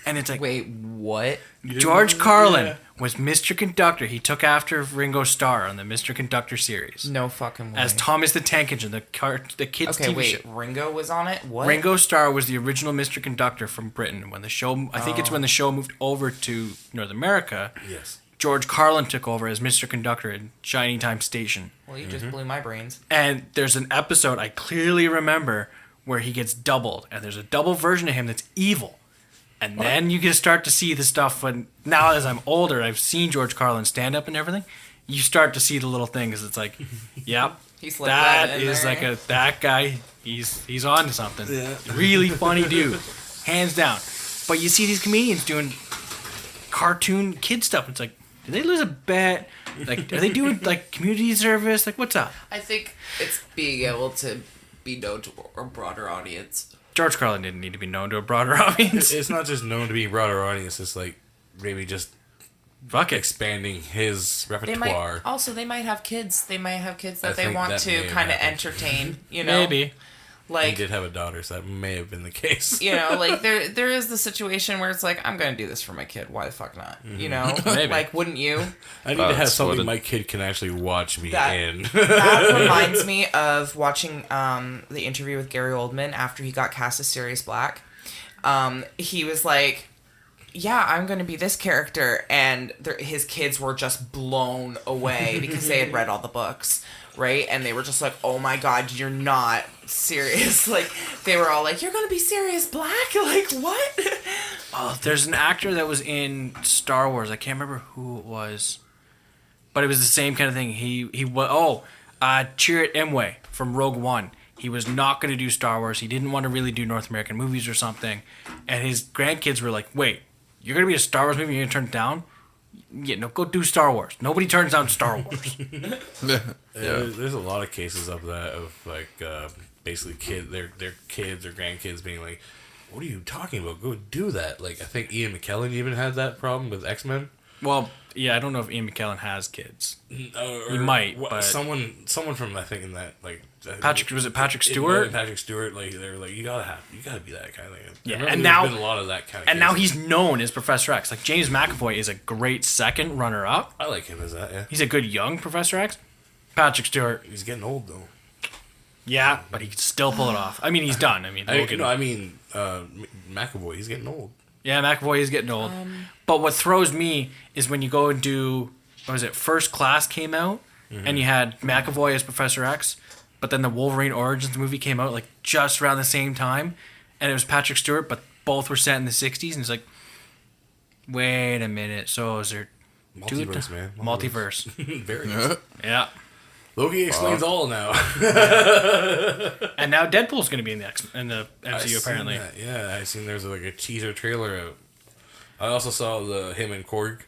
And it's like, Wait, what? George Carlin was Mr. Conductor. He took after Ringo Starr on the Mr. Conductor series. No fucking way. As Thomas the Tank Engine, the kids' Okay, TV wait. show. Ringo was on it? What? Ringo Starr was the original Mr. Conductor from Britain. When the show, I think it's when the show moved over to North America, Yes. George Carlin took over as Mr. Conductor at Shining Time Station. Well, you just blew my brains. And there's an episode I clearly remember where he gets doubled, and there's a double version of him that's evil. And then you can start to see the stuff when, now as I'm older, I've seen George Carlin stand up and everything, you start to see the little things. It's like, yep, that is like that guy, he's on to something. Yeah. Really funny dude, hands down. But you see these comedians doing cartoon kid stuff. It's like, did they lose a bet? Like, are they doing like community service? Like, what's up? I think it's being able to be known to a broader audience. George Carlin didn't need to be known to a broader audience. It's not just known to be a broader audience. It's like maybe just expanding his repertoire. They might have kids. They might have kids that they want to kind of entertain. You know, maybe. Like, he did have a daughter, so that may have been the case. You know, like there is the situation where it's like, I'm gonna do this for my kid. Why the fuck not? You know, like, wouldn't you? I need to have something my kid can actually watch me in. That reminds me of watching the interview with Gary Oldman after he got cast as Sirius Black. He was like, yeah, I'm going to be this character. And his kids were just blown away because they had read all the books, right? And they were just like, oh my God, you're not serious. Like, they were all like, you're going to be Sirius Black? Like, what? Oh, there's an actor that was in Star Wars. I can't remember who it was. But it was the same kind of thing. Chirrut Imwe from Rogue One. He was not going to do Star Wars. He didn't want to really do North American movies or something. And his grandkids were like, wait, you're going to be a Star Wars movie and you're going to turn it down? Yeah, no, go do Star Wars. Nobody turns down Star Wars. There's a lot of cases of that, of like basically their kids or grandkids being like, what are you talking about? Go do that. Like, I think Ian McKellen even had that problem with X-Men. Well, yeah, I don't know if Ian McKellen has kids. He might, but someone from, I think, in that, like, was it Patrick Stewart? Patrick Stewart, like, they were like, you gotta be that kind of thing. Yeah, and now been a lot of that kind of. And now he's known as Professor X. Like, James McAvoy is a great second runner-up. I like him as that. Yeah, he's a good young Professor X. Patrick Stewart, he's getting old though. Yeah, but he can still pull it off. I mean, he's done. McAvoy, he's getting old. Yeah, McAvoy is getting old. But what throws me is when you go and do, what was it, First Class came out, and you had McAvoy as Professor X, but then the Wolverine Origins movie came out like just around the same time, and it was Patrick Stewart, but both were set in the 60s, and it's like, wait a minute, so is there... Multiverse, man. Multiverse. Very good. Yeah. Loki explains all now. And now Deadpool's going to be in the MCU apparently. Yeah, I seen there's like a teaser trailer out. I also saw him and Korg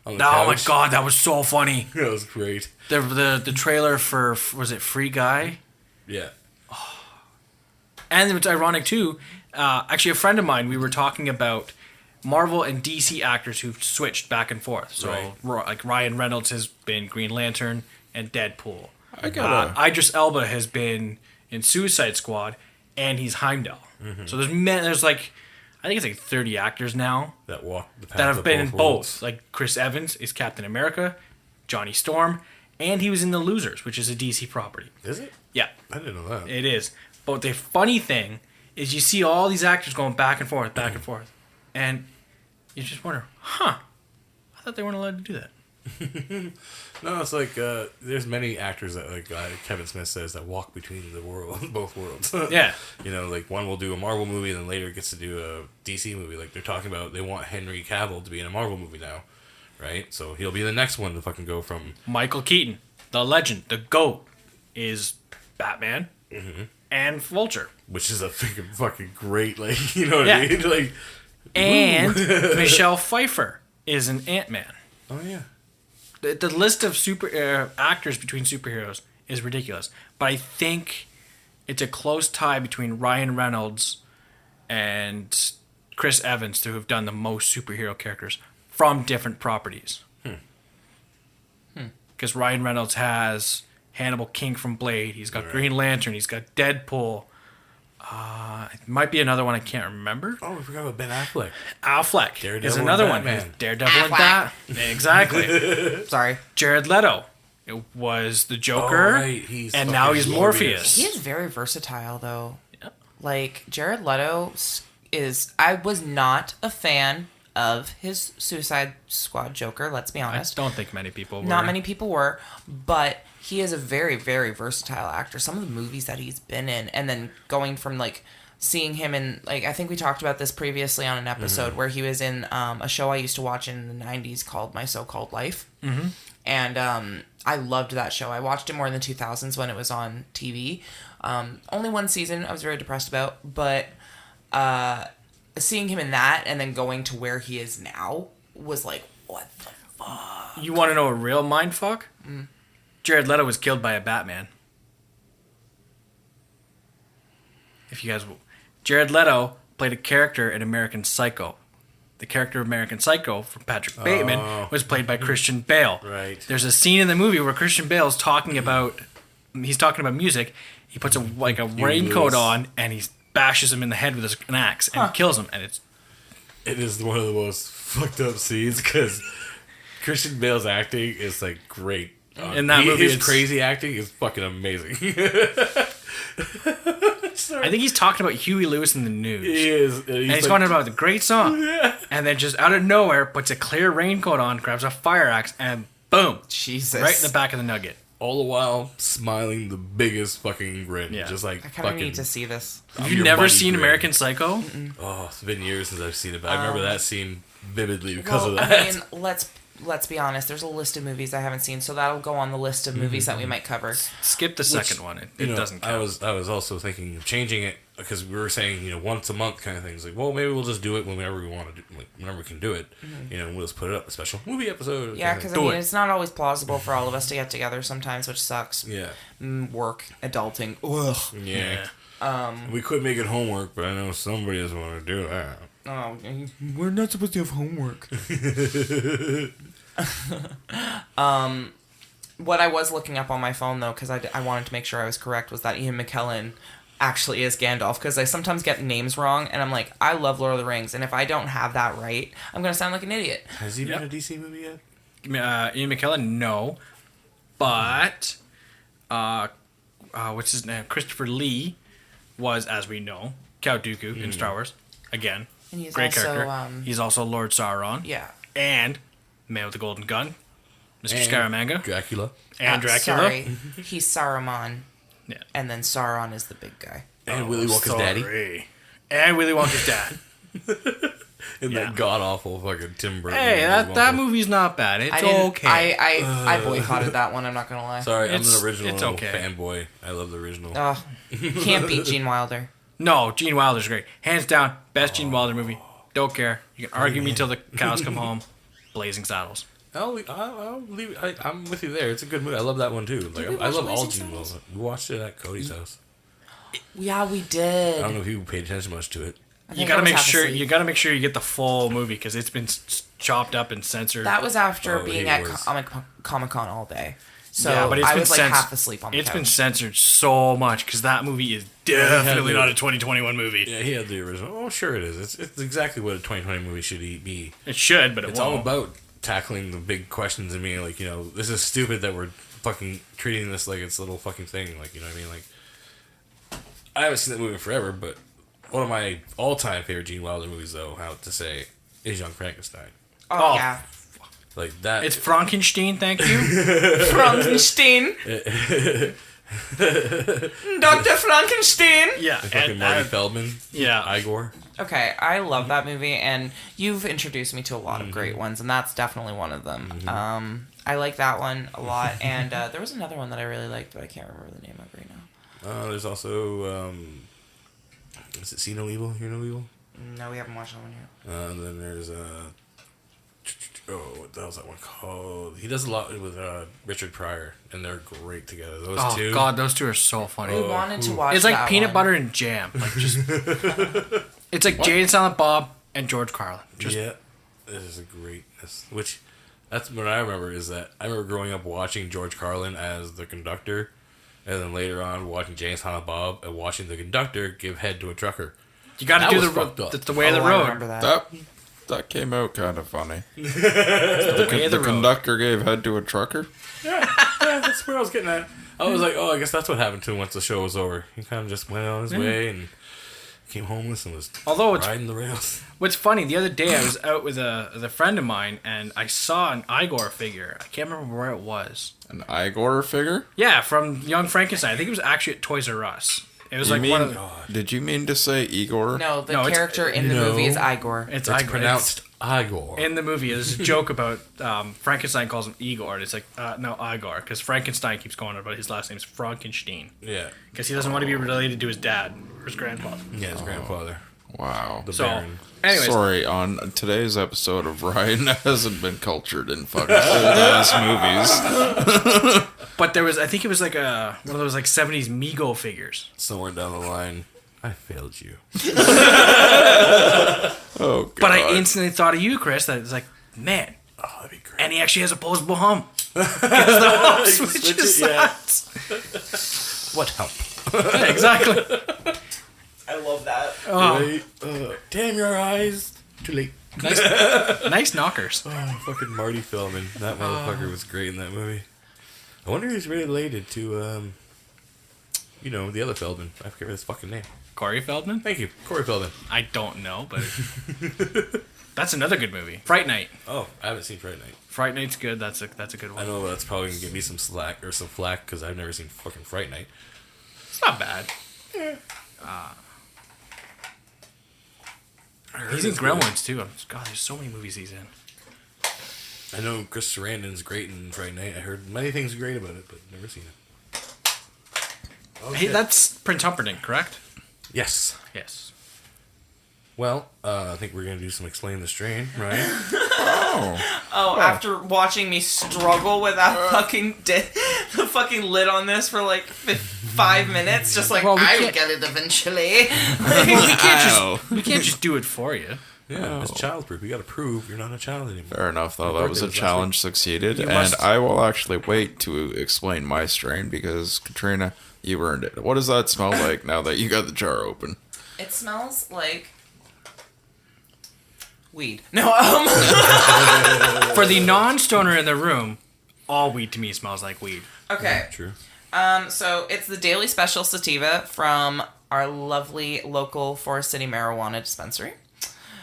on the couch. couch. My God, that was so funny. That was great. The trailer for, was it Free Guy? Yeah. Oh. And it's ironic too. Actually, a friend of mine, we were talking about Marvel and DC actors who've switched back and forth. So like Ryan Reynolds has been Green Lantern and Deadpool. Idris Elba has been in Suicide Squad, and he's Heimdall. So there's like, I think it's like 30 actors now that walk the path that have been in both. Worlds. Like Chris Evans is Captain America, Johnny Storm, and he was in The Losers, which is a DC property. Is it? Yeah, I didn't know that. it is. But the funny thing is, you see all these actors going back and forth, and you just wonder, I thought they weren't allowed to do that. No, it's like there's many actors that, like Kevin Smith says, that walk between both worlds. Yeah. You know, like one will do a Marvel movie and then later gets to do a DC movie. Like they're talking about, they want Henry Cavill to be in a Marvel movie now, right? So he'll be the next one to fucking go from... Michael Keaton, the legend, the GOAT, is Batman and Vulture. Which is a fucking great, like, you know what I mean? Like, and Michelle Pfeiffer is an Ant-Man. Oh, yeah. The list of super actors between superheroes is ridiculous. But I think it's a close tie between Ryan Reynolds and Chris Evans to have done the most superhero characters from different properties. Because Ryan Reynolds has Hannibal King from Blade. He's got Green Lantern. He's got Deadpool. It might be another one I can't remember. Oh, we forgot about Ben Affleck. Affleck Daredevil is another one. Daredevil and that. Exactly. Sorry. Jared Leto. It was the Joker. Oh, right. And now he's Morpheus. He is very versatile, though. Yep. Like, Jared Leto is... I was not a fan of his Suicide Squad Joker, let's be I honest. don't think many people were. Not many people were, but he is a very, very versatile actor. Some of the movies that he's been in, and then going from like seeing him in, like, I think we talked about this previously on an episode where he was in a show I used to watch in the 90s called My So-Called Life. Mm-hmm. And I loved that show. I watched it more in the 2000s when it was on TV. Only one season I was very depressed about, but seeing him in that and then going to where he is now was like, what the fuck? You want to know a real mindfuck? Jared Leto was killed by a Batman. If you guys... Jared Leto played a character in American Psycho. The character of American Psycho from Patrick Bateman was played by Christian Bale. Right. There's a scene in the movie where Christian Bale's talking about... He's talking about music. He puts a raincoat on and he bashes him in the head with an axe and kills him. And It is one of the most fucked up scenes because Christian Bale's acting is like great. In that movie, his crazy acting is fucking amazing. I think he's talking about Huey Lewis in the News. He is. And he's talking about the great song. Yeah. And then just out of nowhere, puts a clear raincoat on, grabs a fire axe, and boom. Jesus. Right in the back of the nugget. All the while smiling the biggest fucking grin. Yeah. Just like I kind of fucking... need to see this. Have you never seen grin. American Psycho? Oh, it's been years since I've seen it, but I remember that scene vividly because of that. I mean, let's be honest. There's a list of movies I haven't seen, so that'll go on the list of movies that we might cover. Skip the second one. It doesn't count. I was also thinking of changing it because we were saying once a month kind of things. Like, well, maybe we'll just do it whenever we want to do, like whenever we can do it. We'll just put it up a special movie episode. Yeah, because it's not always plausible for all of us to get together sometimes, which sucks. Yeah. Work, adulting. Ugh. Yeah. We could make it homework, but I know somebody doesn't want to do that. Oh, we're not supposed to have homework. What I was looking up on my phone, though, because I wanted to make sure I was correct, was that Ian McKellen actually is Gandalf, because I sometimes get names wrong, and I'm like, I love Lord of the Rings, and if I don't have that right, I'm going to sound like an idiot. Has he been a DC movie yet? Ian McKellen, no. But, what's his name? Christopher Lee was, as we know, Count Dooku in Star Wars. Again, And he's great also, character. He's also Lord Sauron. Yeah. And Man with the Golden Gun, Mr. And Scaramanga. Dracula. And Dracula. Sorry, he's Saruman. Yeah. And then Sauron is the big guy. And Willy Wonka's daddy. And Willy Wonka's dad. And that god-awful fucking Tim Burton. Hey, Willy that Wonka. movie's not bad. It's I didn't, okay. I boycotted that one, I'm not going to lie. Sorry, I'm It's- an original it's okay. fanboy. I love the original. Can't beat Gene Wilder. No, Gene Wilder's great. Hands down, best Gene Wilder movie. Don't care. You can argue me till the cows come home. Blazing Saddles. I'll leave. I'm with you there. It's a good movie. I love that one too. Like we I watch love all Blazing Gene Saddles? Wilder. We watched it at Cody's house. Yeah, we I did. don't know if you paid attention much to it. I You think gotta I was make half sure asleep. you gotta make sure you get the full movie because it's been chopped up and censored. That was after Oh, being he at was- Comic-Con all day. So Yeah, but it's I been was like cens- half asleep on the It's couch. been censored so much because that movie is had definitely the- not a 2021 movie. Yeah, he had the original. Oh, sure it is. It's exactly what a 2020 movie should be. It should, but It's all about tackling the big questions and being like, this is stupid that we're fucking treating this like it's a little fucking thing. Like, you know what I mean? Like, I haven't seen that movie in forever, but one of my all-time favorite Gene Wilder movies, though, how to say, is Young Frankenstein. Oh, Oh. yeah. Like that. It's Frankenstein, thank you. Frankenstein. Dr. Frankenstein. Yeah, fucking Marty Feldman. yeah. Igor. Okay, I love that movie, and you've introduced me to a lot of great ones, and that's definitely one of them. I like that one a lot, and there was another one that I really liked, but I can't remember the name of it right now. There's also, is it See No Evil, Hear No Evil? No, we haven't watched that one yet. And then there's, what the hell's that one called? He does a lot with Richard Pryor, and they're great together. Those Oh two. god, those two are so funny. We wanted to watch It's like that peanut one. butter and jam. Like just, it's like Jay and Silent Bob and George Carlin. Just Yeah, this is a greatness. Which, that's what I remember is that I remember growing up watching George Carlin as the conductor, and then later on watching Jay and Silent Bob and watching the conductor give head to a trucker. you got to That do was the fucked up. that's the way of the I road. remember that. That came out kind of funny. The way of The the road. conductor gave head to a trucker. Yeah, that's where I was getting at. I was like, oh, I guess that's what happened to him once the show was over. He kind of just went on his way, and Came homeless and was riding the rails. What's funny, the other day I was out with a friend of mine and I saw an Igor figure. I can't remember where it was. An Igor figure? Yeah, from Young Frankenstein. I think it was actually at Toys R Us. It was one of the... Did you mean to say Igor? No, the character in the movie is Igor. It's Igor. pronounced Igor. in the movie. There's a joke about Frankenstein calls him Igor. And it's like, no, Igor. Because Frankenstein keeps going on about his last name's Frankenstein. Yeah. Because he doesn't want to be related to his dad or his grandfather. Yeah, his grandfather. Wow. The Baron. Anyways. Sorry, on today's episode of Ryan hasn't been cultured in fucking old-ass movies. But there was, I think it was like one of those like 70s Mego figures. Somewhere down the line, I failed you. Oh, God. But I instantly thought of you, Chris. That it's like, man. Oh, that'd be great. And he actually has a opposable hump. Because the hump switches sides. What help? Yeah, exactly. I love that. Oh, Damn your eyes. Too late. nice knockers. Oh, fucking Marty Feldman. That motherfucker was great in that movie. I wonder if he's related to, the other Feldman. I forget his fucking name. Corey Feldman? Thank you. Corey Feldman. I don't know, but that's another good movie. Fright Night. Oh, I haven't seen Fright Night. Fright Night's good. That's a good one. I know that's probably going to give me some slack or some flack because I've never seen fucking Fright Night. It's not bad. He's in Gremlins too. God, there's so many movies he's in. I know Chris Sarandon's great in Fright Night. I heard many things great about it, but never seen it. Hey, that's Prince Humperdinck, correct? Yes. Yes. Well, I think we're going to do some Explain the Strain, right? Oh, after watching me struggle with that the fucking lid on this for like 5 minutes, just like, Well, I will get it eventually. We can't just do it for you. Yeah, it's childproof. You got to prove you're not a child anymore. Fair enough, though. My That was a birthday was last challenge succeeded. You And must- I will actually wait to explain my strain because, Katrina, you earned it. What does that smell like now that you got the jar open? It smells like weed. No, For the non-stoner in the room, all weed to me smells like weed. okay. True. So it's the Daily Special Sativa from our lovely local Forest City marijuana dispensary.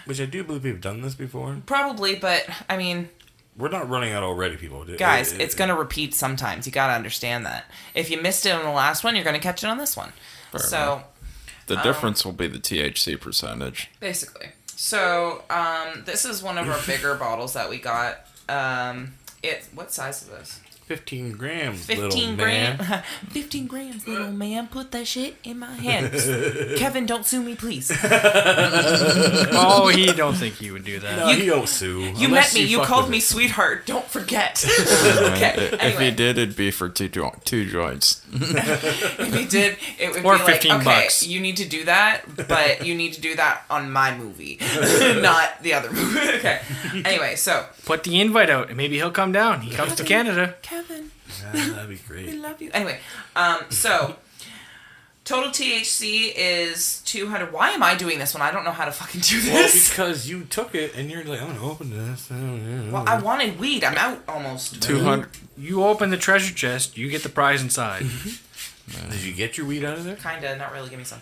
Which I do believe we've done this before. Probably, but I mean, We're not running out already, people. guys, it's going to repeat sometimes. You got to understand that. If you missed it on the last one, you're going to catch it on this one. Fair The difference will be the THC percentage. Basically. So, this is one of our bigger bottles that we got. What size is this? 15 grams, 15 little grams. man. 15 grams, little man. Put that shit in my hands. Kevin, don't sue me, please. Oh, he don't think you would do that. No, you don't sue. You met me. You called me sweetheart. Don't forget. Okay. If Anyway, he did, it'd be for two joints. if he did, it would Or be like, 15 okay, bucks. you need to do that, but you need to do that on my movie, not the other movie. Okay. Anyway, so Put the invite out, and maybe he'll come down. He comes to Canada. Kevin, Yeah, that'd be we great. love you. Anyway, so total THC is 200. Why am I doing this when I don't know how to fucking do Well, this? because you took it and you're like, I'm gonna open this. Well, I wanted weed. I'm out almost. 200. You open the treasure chest, you get the prize inside. Did you get your weed out of there? Kinda, not really. Give me some.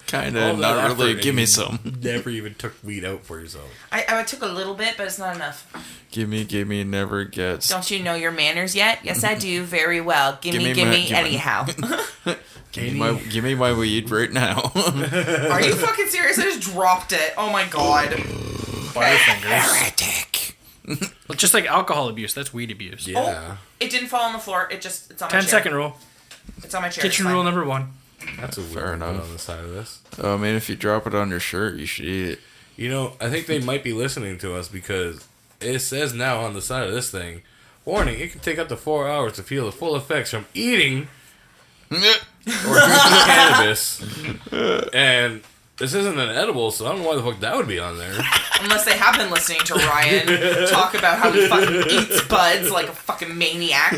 Kinda, All that not really. effort Give and me you some. Never even took weed out for yourself. I took a little bit, but it's not enough. Give me, never gets. Don't you know your manners yet? Yes, I do. Very well. Give me, give me. anyhow. Give me my weed right now. Are you fucking serious? I just dropped it. Oh my god. Butterfingers. Heretic. Well, just like alcohol abuse, that's weed abuse. Yeah. It didn't fall on the floor. It's on my 10 chair. second rule. It's on my chair. Kitchen It's rule fine. number 1. That's a weird Fair one enough. on the side of this. I mean, if you drop it on your shirt, you should eat it. You know, I think they might be listening to us because it says now on the side of this thing, warning, it can take up to 4 hours to feel the full effects from eating or drinking cannabis. And this isn't an edible, so I don't know why the fuck that would be on there. Unless they have been listening to Ryan talk about how he fucking eats buds like a fucking maniac.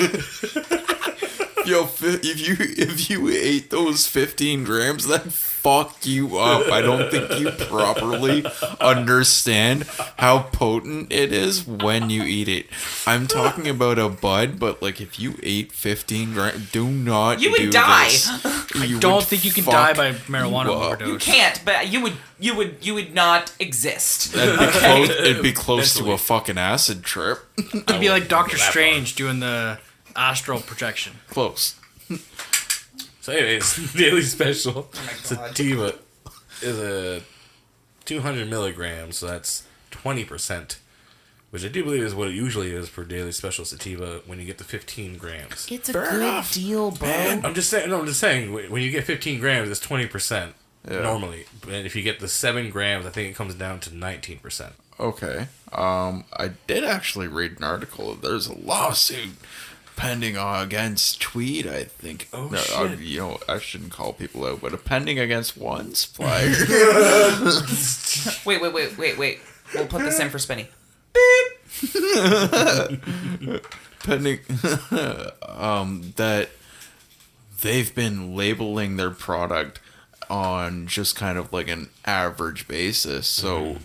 Yo, if you ate those 15 grams, that fuck you up. I don't think you properly understand how potent it is when you eat it. I'm talking about a bud, but like if you ate 15 grams, do not You would do die. this. I don't think you can die by marijuana overdose. You can't, but you would not exist. It'd be close to a fucking acid trip. You'd be like Doctor Strange doing the astral projection. Close. So anyways, daily special my God. sativa is a 200 milligrams, so that's 20%, which I do believe is what it usually is for daily special sativa when you get to 15 grams. It's a good deal, bro. I'm just saying, when you get 15 grams, it's 20% normally. And if you get the 7 grams, I think it comes down to 19%. Okay. I did actually read an article. There's a lawsuit pending against Tweed, I think. Oh, no, shit. I shouldn't call people out, but pending against one supplier. Wait. We'll put this in for Spinny. Pending that they've been labeling their product on just kind of like an average basis. So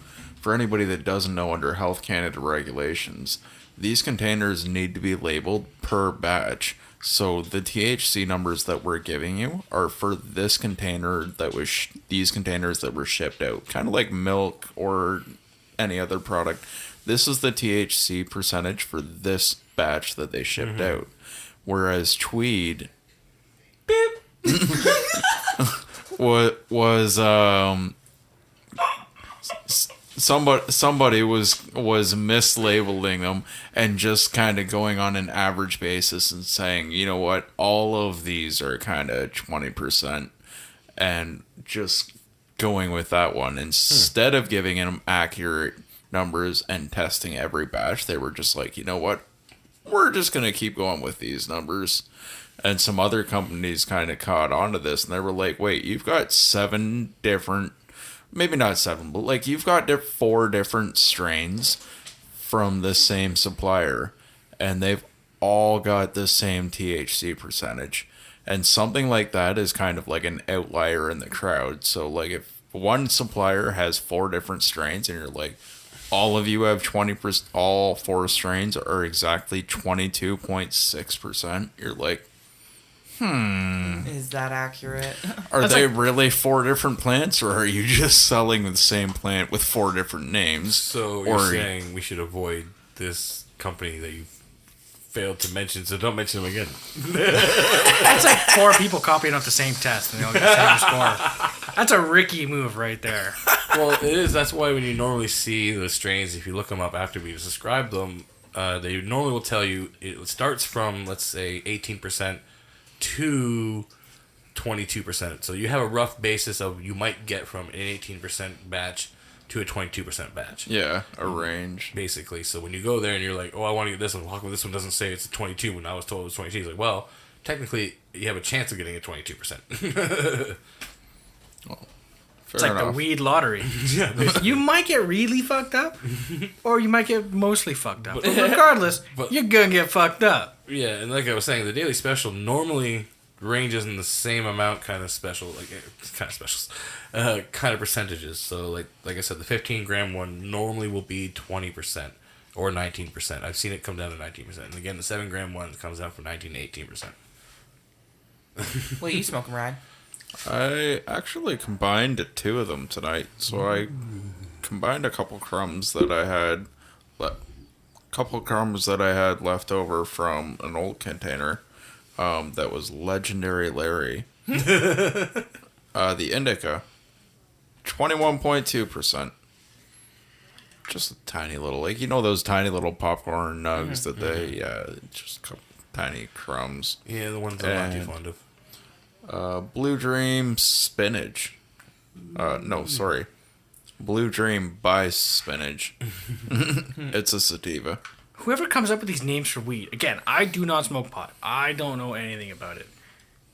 for anybody that doesn't know, under Health Canada regulations, these containers need to be labeled per batch. So the THC numbers that we're giving you are for this container that was these containers that were shipped out, kind of like milk or any other product. This is the THC percentage for this batch that they shipped out. Whereas Tweed was somebody was mislabeling them and just kind of going on an average basis and saying, you know what, all of these are kind of 20%, and just going with that one instead of giving them accurate numbers and testing every batch. They were just like, you know what, we're just gonna keep going with these numbers. And some other companies kind of caught on to this, and they were like, wait, you've got 7 different, maybe not 7, but like you've got 4 different strains from the same supplier, and they've all got the same THC percentage. And something like that is kind of like an outlier in the crowd. So like if one supplier has 4 different strains and you're like, all of you have 20%, all 4 strains are exactly 22.6%, you're like, Is that accurate? are they really 4 different plants, or are you just selling the same plant with 4 different names? So you're saying we should avoid this company that you failed to mention, so don't mention them again. That's like 4 people copying off the same test and they all get the same score. That's a Ricky move right there. Well, it is. That's why when you normally see the strains, if you look them up after we describe them, they normally will tell you it starts from, let's say, 18% to 22%. So you have a rough basis of you might get from an 18% batch to a 22% batch. Yeah, a range. Basically. So when you go there and you're like, oh, I want to get this one. How come this one doesn't say it's a 22 when I was told it was 22? It's like, well, technically, you have a chance of getting a 22%. It's like the weed lottery. You might get really fucked up, or you might get mostly fucked up. But regardless, you're gonna get fucked up. Yeah, and like I was saying, the daily special normally ranges in the same amount, kind of special, like kind of specials, kind of percentages. So like I said, the 15 gram one normally will be 20% or 19%. I've seen it come down to 19%, and again, the 7 gram one comes down from 19 to 18%. What are you smoking, Ryan? I actually combined 2 of them tonight. So I combined a couple crumbs that I had left over from an old container that was Legendary Larry. The indica, 21.2%. Just a tiny little, like, you know those tiny little popcorn nugs that they, just a couple tiny crumbs. Yeah, the ones I'm not too fond of. Blue Dream Spinach. Blue Dream by Spinach. It's a sativa. Whoever comes up with these names for weed, again, I do not smoke pot. I don't know anything about it.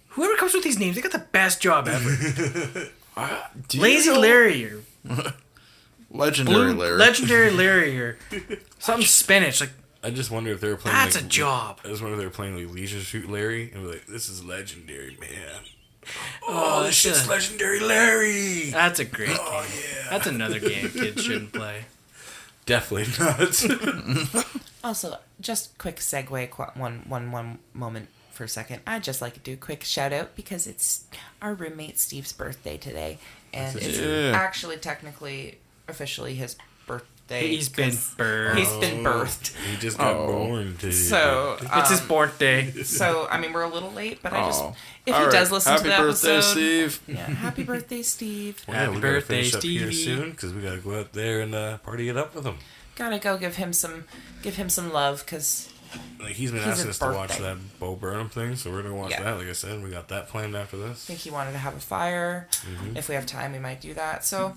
Whoever comes with these names, they got the best job ever. Lazy Larry or Legendary Larry. Legendary Larry or something spinach. Like, I just wonder if they were playing. That's like, a job. I just wonder if they were playing like Leisure Suit Larry and be like, "This is legendary, man." Oh, that's this shit's a- legendary Larry. That's a great game. yeah. That's another game kids shouldn't play. Definitely not. Also, just quick segue, one moment for a second. I'd just like to do a quick shout out because it's our roommate Steve's birthday today, and it's Yeah. actually technically officially his birthday. He's been 'cause birthed. He's been birthed. He just got Oh. born today. So It's his birthday. So I mean, we're a little late, but I just Oh. if All he right. does listen Happy to the birthday, episode, Steve. yeah, happy birthday, Steve. Well, yeah, Happy we gotta birthday, finish up here Stevie. soon because we gotta go out there and party it up with him. Gotta go give him some love because Like he's been His asking us to watch birthday. that Bo Burnham thing, so we're gonna watch Yeah. that. Like I said, we got that planned after I this. think he wanted to have a fire. Mm-hmm. If we have time, we might do that. So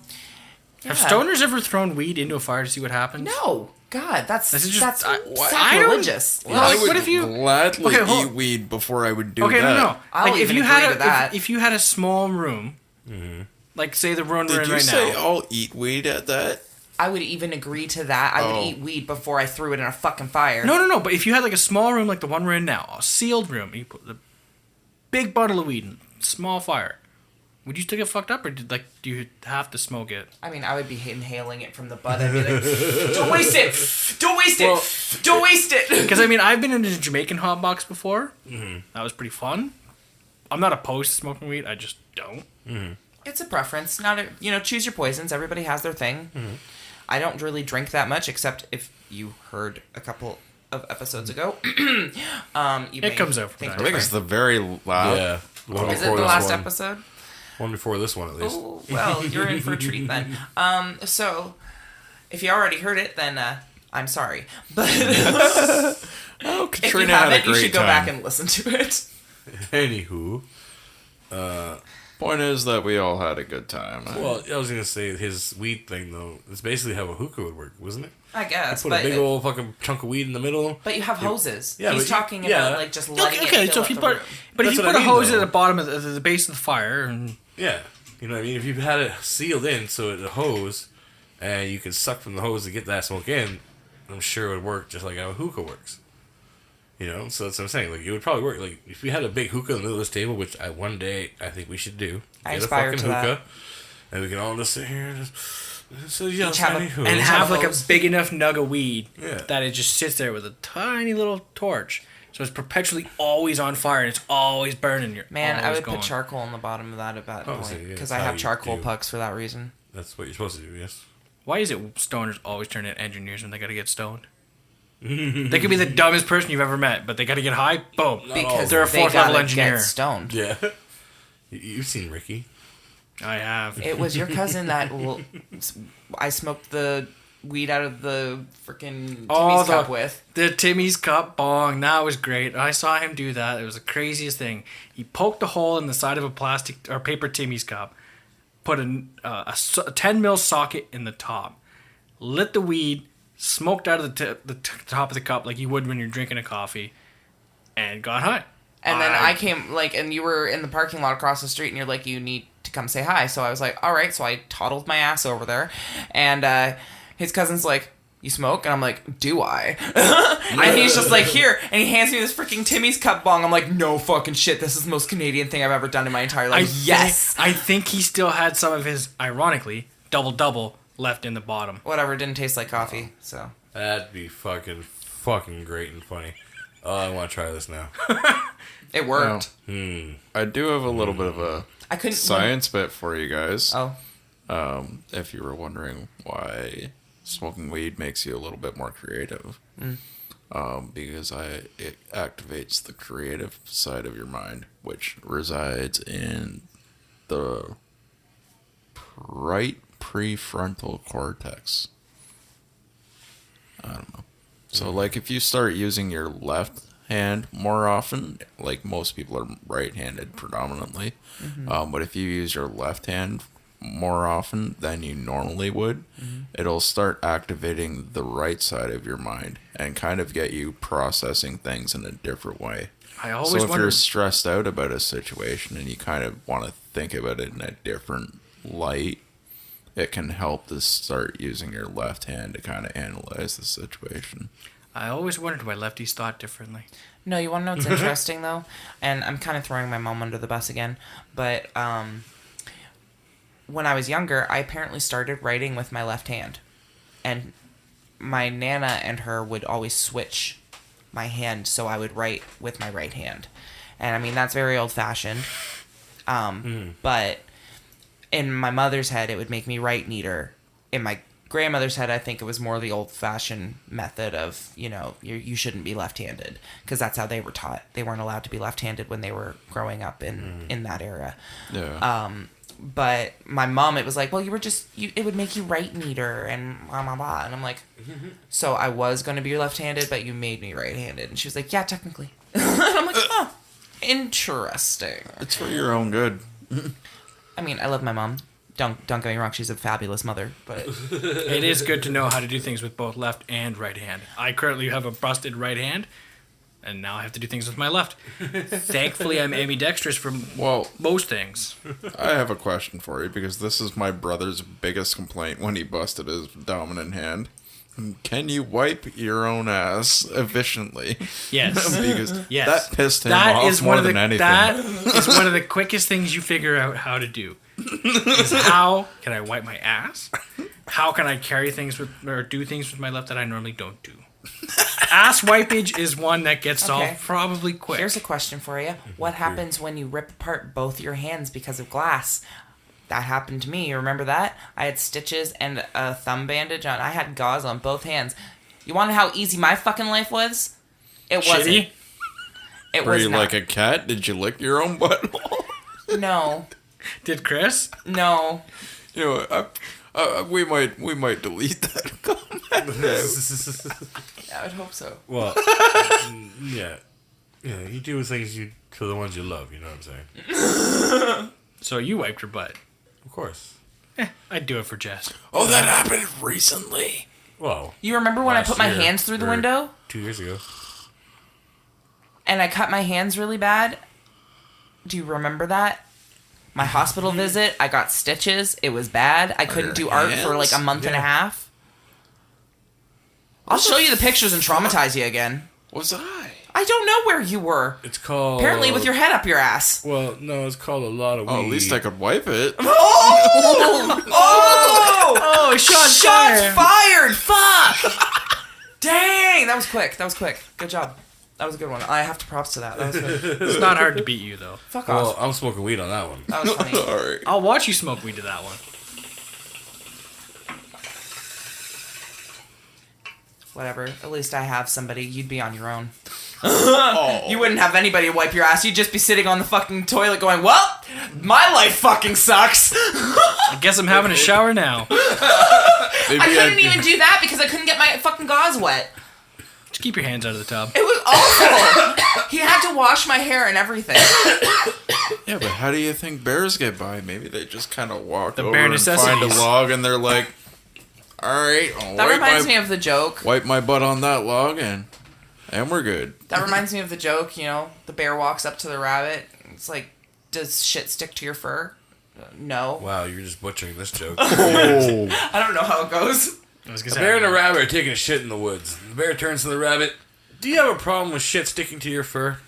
Have yeah. stoners ever thrown weed into a fire to see what happens? No, God, that's This is just- that's I don't- sacrilegious. Well, like, I would what if you- gladly Okay, hold- eat weed before I would do Okay, that. no. I'll Like if even you agree had to that. if you had a small room, Mm-hmm. like say the room we're Did in you right say now. I'll eat weed at that? I would even agree to that. I would Oh. eat weed before I threw it in a fucking fire. No. But if you had like a small room like the one we're in now, a sealed room, and you put the big bundle of weed in a small fire, would you still get fucked up, or do you have to smoke it? I mean, I would be inhaling it from the butt. I'd be like, "Don't waste it! Don't waste it! Well- Don't waste it!" Because I mean, I've been in a Jamaican hot box before. Mm-hmm. That was pretty fun. I'm not opposed to smoking weed. I just don't. It's a preference. Not a, choose your poisons. Everybody has their thing. Mm-hmm. I don't really drink that much, except if you heard a couple of episodes ago. You It comes out from think time. I think it's the very loud. Yeah, one Is it before the this last one. episode? One before this one, at least. Oh, well, you're in for a treat then. So, if you already heard it, then I'm sorry. But Oh, if you Katrina had a haven't, you great should go time. back and listen to it. Anywho, Point is that we all had a good time. well, I was gonna say his weed thing though. It's basically how a hookah would work, wasn't it? I guess. Put But, a big old fucking chunk of weed in the middle. but you have hoses. Yeah, He's but you- talking yeah. about like just letting Okay, it so fill if you up the put, room. but if That's you what put I a mean, hose though. at the bottom of the base of the fire, and Yeah, you know what I mean. If you had it sealed in, so it's a hose, and you can suck from the hose to get that smoke in, I'm sure it would work just like how a hookah works. You know, so that's what I'm saying. Like, it would probably work. Like, if we had a big hookah in the middle of this table, which one day I think we should do, I get a aspire fucking to that. hookah, and we can all just sit here and just. So yeah, Each have a- anywho. and Each have have like a hose. big enough nug of weed Yeah. that it just sits there with a tiny little torch, so it's perpetually always on fire and it's always burning. You're Man, I always would going. put charcoal on the bottom of that at that Oh, point so, yeah, because that's I how have you charcoal do. pucks for that reason. That's what you're supposed to do. Yes. Why is it stoners always turn into engineers when they gotta get stoned? They could be the dumbest person you've ever met, but they gotta get high. Boom. Because They're a they fourth level gotta engineer. get stoned. Yeah. You've seen Ricky. I have. It was your cousin that I smoked the weed out of the freaking Oh, Timmy's the- cup with. The Timmy's cup bong, that was great. I saw him do that. It was the craziest thing. He poked a hole in the side of a plastic or paper Timmy's cup, put a 10 mil socket in the top, lit the weed, smoked out of the top of the cup like you would when you're drinking a coffee, and got high. And then I came, and you were in the parking lot across the street, and you're like, you need to come say hi. So I was like, all right. So I toddled my ass over there, and his cousin's like, you smoke? And I'm like, do I? And he's just like, here. And he hands me this freaking Timmy's cup bong. I'm like, no fucking shit. This is the most Canadian thing I've ever done in my entire life. Yes. I think he still had some of his, ironically, double left in the bottom. Whatever. It didn't taste like coffee. So That'd be fucking great and funny. Oh, I want to try this now. it worked. I do have a little bit of a I couldn't. science bit for you guys. Oh. If you were wondering why smoking weed makes you a little bit more creative, because it activates the creative side of your mind, which resides in the right prefrontal cortex. I don't know. So, like, if you start using your left hand more often, like most people are right-handed predominantly, but if you use your left hand more often than you normally would, it'll start activating the right side of your mind and kind of get you processing things in a different way. I So always if you're wondered. stressed out about a situation and you kind of want to think about it in a different light, it can help to start using your left hand to kind of analyze the situation. I always wondered why lefties thought differently. No, you want to know what's interesting, though? And I'm kind of throwing my mom under the bus again. But when I was younger, I apparently started writing with my left hand. And my Nana and her would always switch my hand, so I would write with my right hand. And, I mean, that's very old-fashioned. But in my mother's head, it would make me write neater. In my grandmother's head, I think it was more the old-fashioned method of, you shouldn't be left-handed, because that's how they were taught. They weren't allowed to be left-handed when they were growing up in that era. Yeah. But my mom, it was like, well, it would make you write neater and blah, blah, blah. And I'm like, so I was going to be left-handed, but you made me right-handed. And she was like, yeah, technically. And I'm like, oh, interesting. It's for your own good. I mean, I love my mom. Don't get me wrong, she's a fabulous mother, but It is good to know how to do things with both left and right hand. I currently have a busted right hand, and now I have to do things with my left. Thankfully, I'm ambidextrous for most things. I have a question for you, because this is my brother's biggest complaint when he busted his dominant hand. Can you wipe your own ass efficiently? Yes. Because Yes. that pissed him off more than anything. That is one of the quickest things you figure out how to do. Is how can I wipe my ass? How can I carry things or do things with my left that I normally don't do? Ass wipage is one that gets solved probably quick. here's a question for you. What happens when you rip apart both your hands because of glass? That happened to me. You remember that? I had stitches and a thumb bandage on. I had gauze on both hands. You want to know how easy my fucking life was? It wasn't. Shitty? It Were was you not. like a cat? Did you lick your own butthole? No. Did Chris? No. You know, we might delete that comment. I would hope so. Well, yeah. Yeah, you do things to the ones you love, you know what I'm saying? So you wiped your butt. Of course. I'd do it for Jess. Oh, that happened recently. Well, You remember when I last put my year, hands through the or window? 2 years ago. And I cut my hands really bad? Do you remember that? My hospital visit, I got stitches. It was bad. I couldn't do art for like a month and a half. I'll show you the pictures and traumatize you again. Was I? I don't know where you were. It's called... Apparently with your head up your ass. Well, no, it's called a lot of weed. Oh, at least I could wipe it. Oh! Oh, Shots fired! Fuck! Dang! That was quick. Good job. That was a good one. I have to props to that. That was good. It's not hard to beat you, though. Fuck Well, off. I'm smoking weed on that one. That was funny. Alright. I'll watch you smoke weed to that one. Whatever. At least I have somebody. You'd be on your own. Oh. You wouldn't have anybody to wipe your ass. You'd just be sitting on the fucking toilet going, well, my life fucking sucks. I guess I'm having a shower now. I couldn't even do that because I couldn't get my fucking gauze wet. Just keep your hands out of the tub. It was awful. He had to wash my hair and everything. Yeah, but how do you think bears get by? Maybe they just kind of walk The over bare and find a necessities. log, and they're like, "Alright, I'll That reminds me of the joke. wipe my butt on that log, and we're good." That reminds me of the joke, the bear walks up to the rabbit. It's like, does shit stick to your fur? No. Wow, you're just butchering this joke. Oh, I don't know how it goes. I was A gonna say, bear and a rabbit are taking a shit in the woods. The bear turns to the rabbit. Do you have a problem with shit sticking to your fur?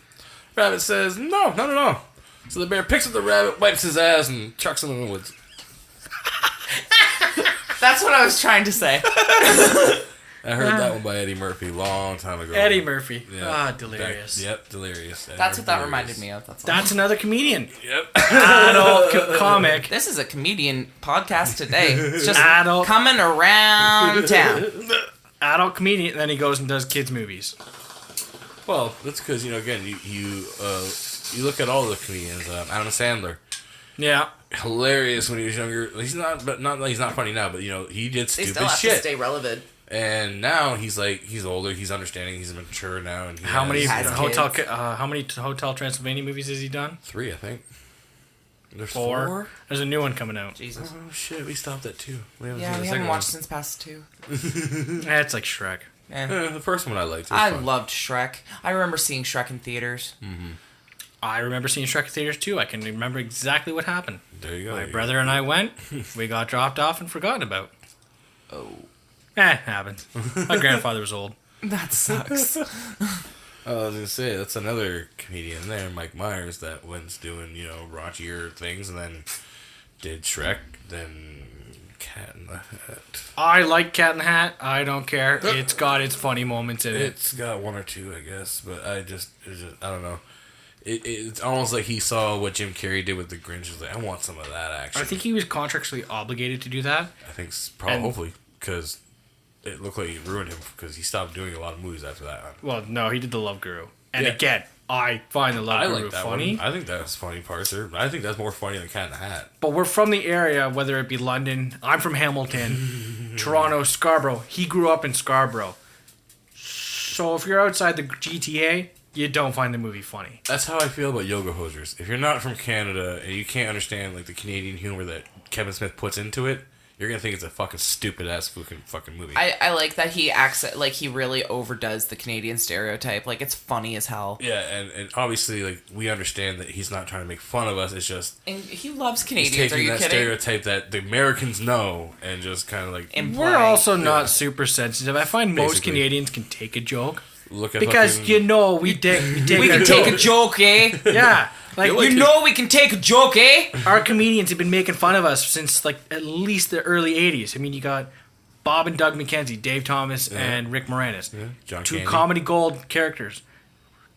Rabbit says, no, not at all. So the bear picks up the rabbit, wipes his ass, and chucks him in the woods. That's what I was trying to say. I heard that one by Eddie Murphy a long time ago. Eddie Murphy. Yeah. Ah, delirious. Yep, delirious. Eddie That's what that Murphy, reminded delirious. me of. That's all. That's another comedian. Yep. Adult comic. This is a comedian podcast today. It's just Adult. coming around town. Adult comedian. Then he goes and does kids movies. Well, that's because, again, you look at all the comedians. Adam Sandler. Yeah. Hilarious when he was younger. He's not funny now, but, he did They stupid still have shit. to stay relevant. And now he's older, he's understanding, he's mature now, and How many has hotel? kids. How many Hotel Transylvania movies has he done? 3, I think. There's 4. 4? There's a new one coming out. Jesus. Oh shit, we stopped at 2. We haven't Yeah, seen we the haven't second watched since past 2. It's like Shrek. Eh. one. The first one I liked. It was I fun. loved Shrek. I remember seeing Shrek in theaters. I remember seeing Shrek in theaters too. I can remember exactly what happened. There you go. My brother and I went. We got dropped off and forgotten about. Oh. Happens. My grandfather was old. That sucks. I was gonna say that's another comedian there, Mike Myers, that went doing raunchier things, and then did Shrek, then Cat in the Hat. I like Cat in the Hat. I don't care. It's got its funny moments in it. It's got one or two, I guess, but I don't know. It's almost like he saw what Jim Carrey did with the Grinch. He's like, I want some of that action. I think he was contractually obligated to do that. I think probably, hopefully, because it looked like it ruined him because he stopped doing a lot of movies after that. Well, no, he did The Love Guru. And again, I find The Love Guru funny. I think that's funny parts. I think that's more funny than Cat in the Hat. But we're from the area, whether it be London. I'm from Hamilton, Toronto, Scarborough. He grew up in Scarborough. So if you're outside the GTA, you don't find the movie funny. That's how I feel about Yoga Hosers. If you're not from Canada and you can't understand like the Canadian humor that Kevin Smith puts into it, you're gonna think it's a fucking stupid ass fucking movie. I like that he acts like he really overdoes the Canadian stereotype. Like, it's funny as hell. Yeah, and obviously like we understand that he's not trying to make fun of us. It's just And he loves Canadians. he's Are taking you that kidding? stereotype that the Americans know and just kind of like We're also not super sensitive. I find most Basically. Canadians can take a joke. look at Because, fucking, we take We can take a joke, eh? Yeah. Like, We can take a joke, eh? our comedians have been making fun of us since, like, at least the early 80s. I mean, you got Bob and Doug McKenzie, Dave Thomas, and Rick Moranis. Yeah, John Two Candy. comedy gold characters.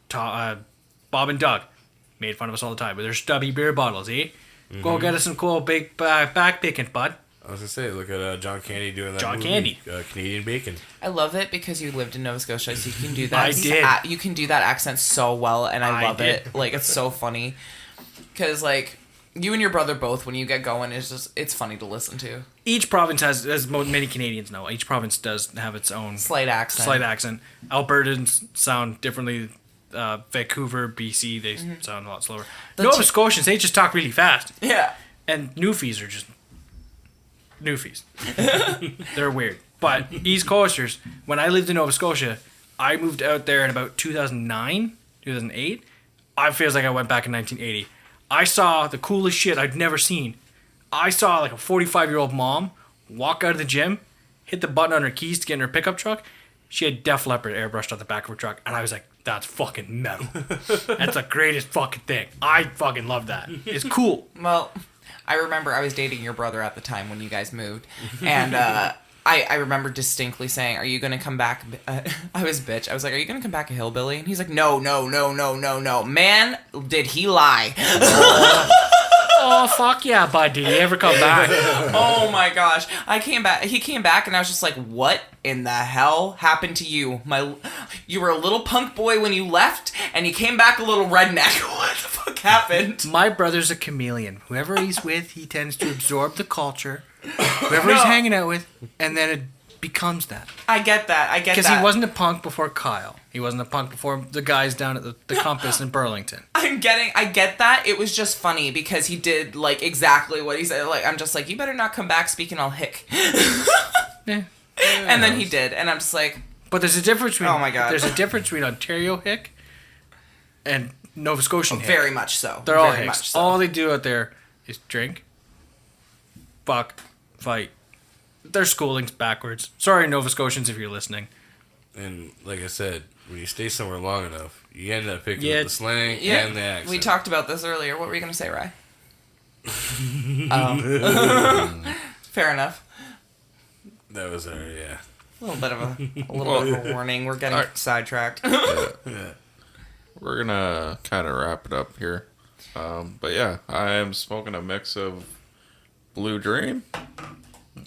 Bob and Doug made fun of us all the time with their stubby beer bottles, eh? Go get us some cool big back picking, bud. I was gonna say, look at John Candy doing that. John movie, Candy. Canadian Bacon. I love it because you lived in Nova Scotia, so you can do that. I did. You can do that accent so well, and I love did. it. Like, it's so funny. Because, like, you and your brother both, when you get going, it's funny to listen to. Each province has, as many Canadians know, each province does have its own Slight accent. Albertans sound differently. Vancouver, BC, they sound a lot slower. The Nova Scotians, they just talk really fast. Yeah. And Newfies are just Newfies. They're weird. But East Coasters, when I lived in Nova Scotia, I moved out there in about 2009, 2008. I feels like I went back in 1980. I saw the coolest shit I'd never seen. I saw like a 45-year-old mom walk out of the gym, hit the button on her keys to get in her pickup truck. She had Def Leppard airbrushed on the back of her truck, and I was like, that's fucking metal. That's the greatest fucking thing. I fucking love that. It's cool. Well, I remember I was dating your brother at the time when you guys moved, and I remember distinctly saying, "Are you gonna come back?" I was bitch. I was like, "Are you gonna come back a hillbilly?" And he's like, "No, no, no, no, no, no." Man, did he lie? Oh, fuck yeah, bud. Did he ever come back? Oh my gosh. I came back. He came back, and I was just like, "What in the hell happened to you? You were a little punk boy when you left, and you came back a little redneck. What the fuck happened?" My brother's a chameleon. Whoever he's with, he tends to absorb the culture. Whoever he's hanging out with, and then it becomes that. I get that. Because he wasn't a punk before Kyle. He wasn't a punk before the guys down at the Compass in Burlington. I get that. It was just funny because he did like exactly what he said. Like, I'm just like, you better not come back speaking all hick. Yeah. And then he did, and I'm just like, But there's a difference between Oh my God. There's a difference between Ontario hick and Nova Scotian hick. very much so. They're all very hicks. much so. All they do out there is drink, fuck, fight. Their schooling's backwards. Sorry, Nova Scotians, if you're listening. And like I said, when you stay somewhere long enough, you end up picking Yeah. up the slang Yeah, and the accent. we talked about this earlier. What were you gonna say, Rye? Oh, fair enough. That was yeah. A little bit of a warning. We're getting sidetracked. We're gonna kind of wrap it up here. But yeah, I am smoking a mix of Blue Dream,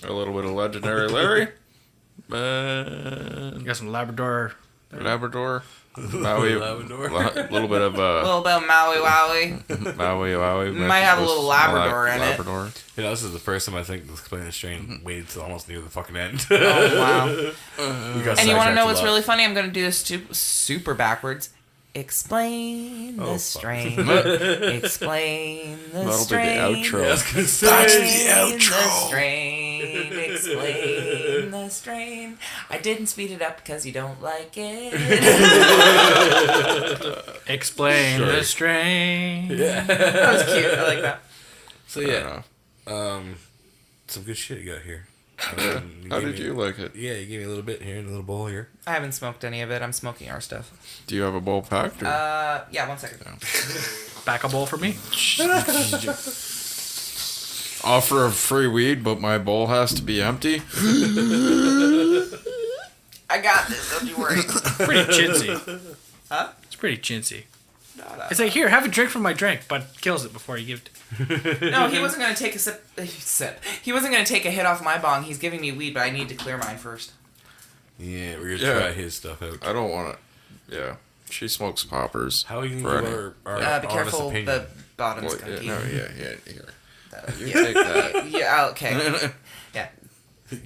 a little bit of Legendary Larry, You got some Labrador. Labrador, Maui, Labrador. little bit of A little bit of Maui Wowie. Maui. Might have a little Labrador in it. Labrador. You know, this is the first time I think the explain the strain waited till almost near the fucking end. Oh wow! We got And you want to sidetracked know a what's lot. really funny? I'm gonna do this super backwards. Explain the fuck. strain. Explain the That'll be the strain. outro. I was gonna say. Explain the strain. Explain the strain. I didn't speed it up because you don't like it. Explain the strain. That was cute. I like that. So yeah, some good shit you got here. How did you like it? Yeah, you gave me a little bit here in a little bowl here. I haven't smoked any of it. I'm smoking our stuff. Do you have a bowl packed? Or? Yeah, 1 second. Back a bowl for me. Offer of free weed, but my bowl has to be empty. I got this. Don't you worry. Pretty chintzy. Huh? It's pretty chintzy. No. It's like, here, have a drink from my drink, but kills it before you give it. No, he wasn't gonna take a sip. He wasn't gonna take a hit off my bong. He's giving me weed, but I need to clear mine first. Yeah, we're gonna try his stuff out. I don't want to. Yeah. She smokes poppers. How are you for gonna any- give our Be honest careful, opinion? the bottom's Well, gunky. here. You Yeah. take that. Yeah, okay. Yeah.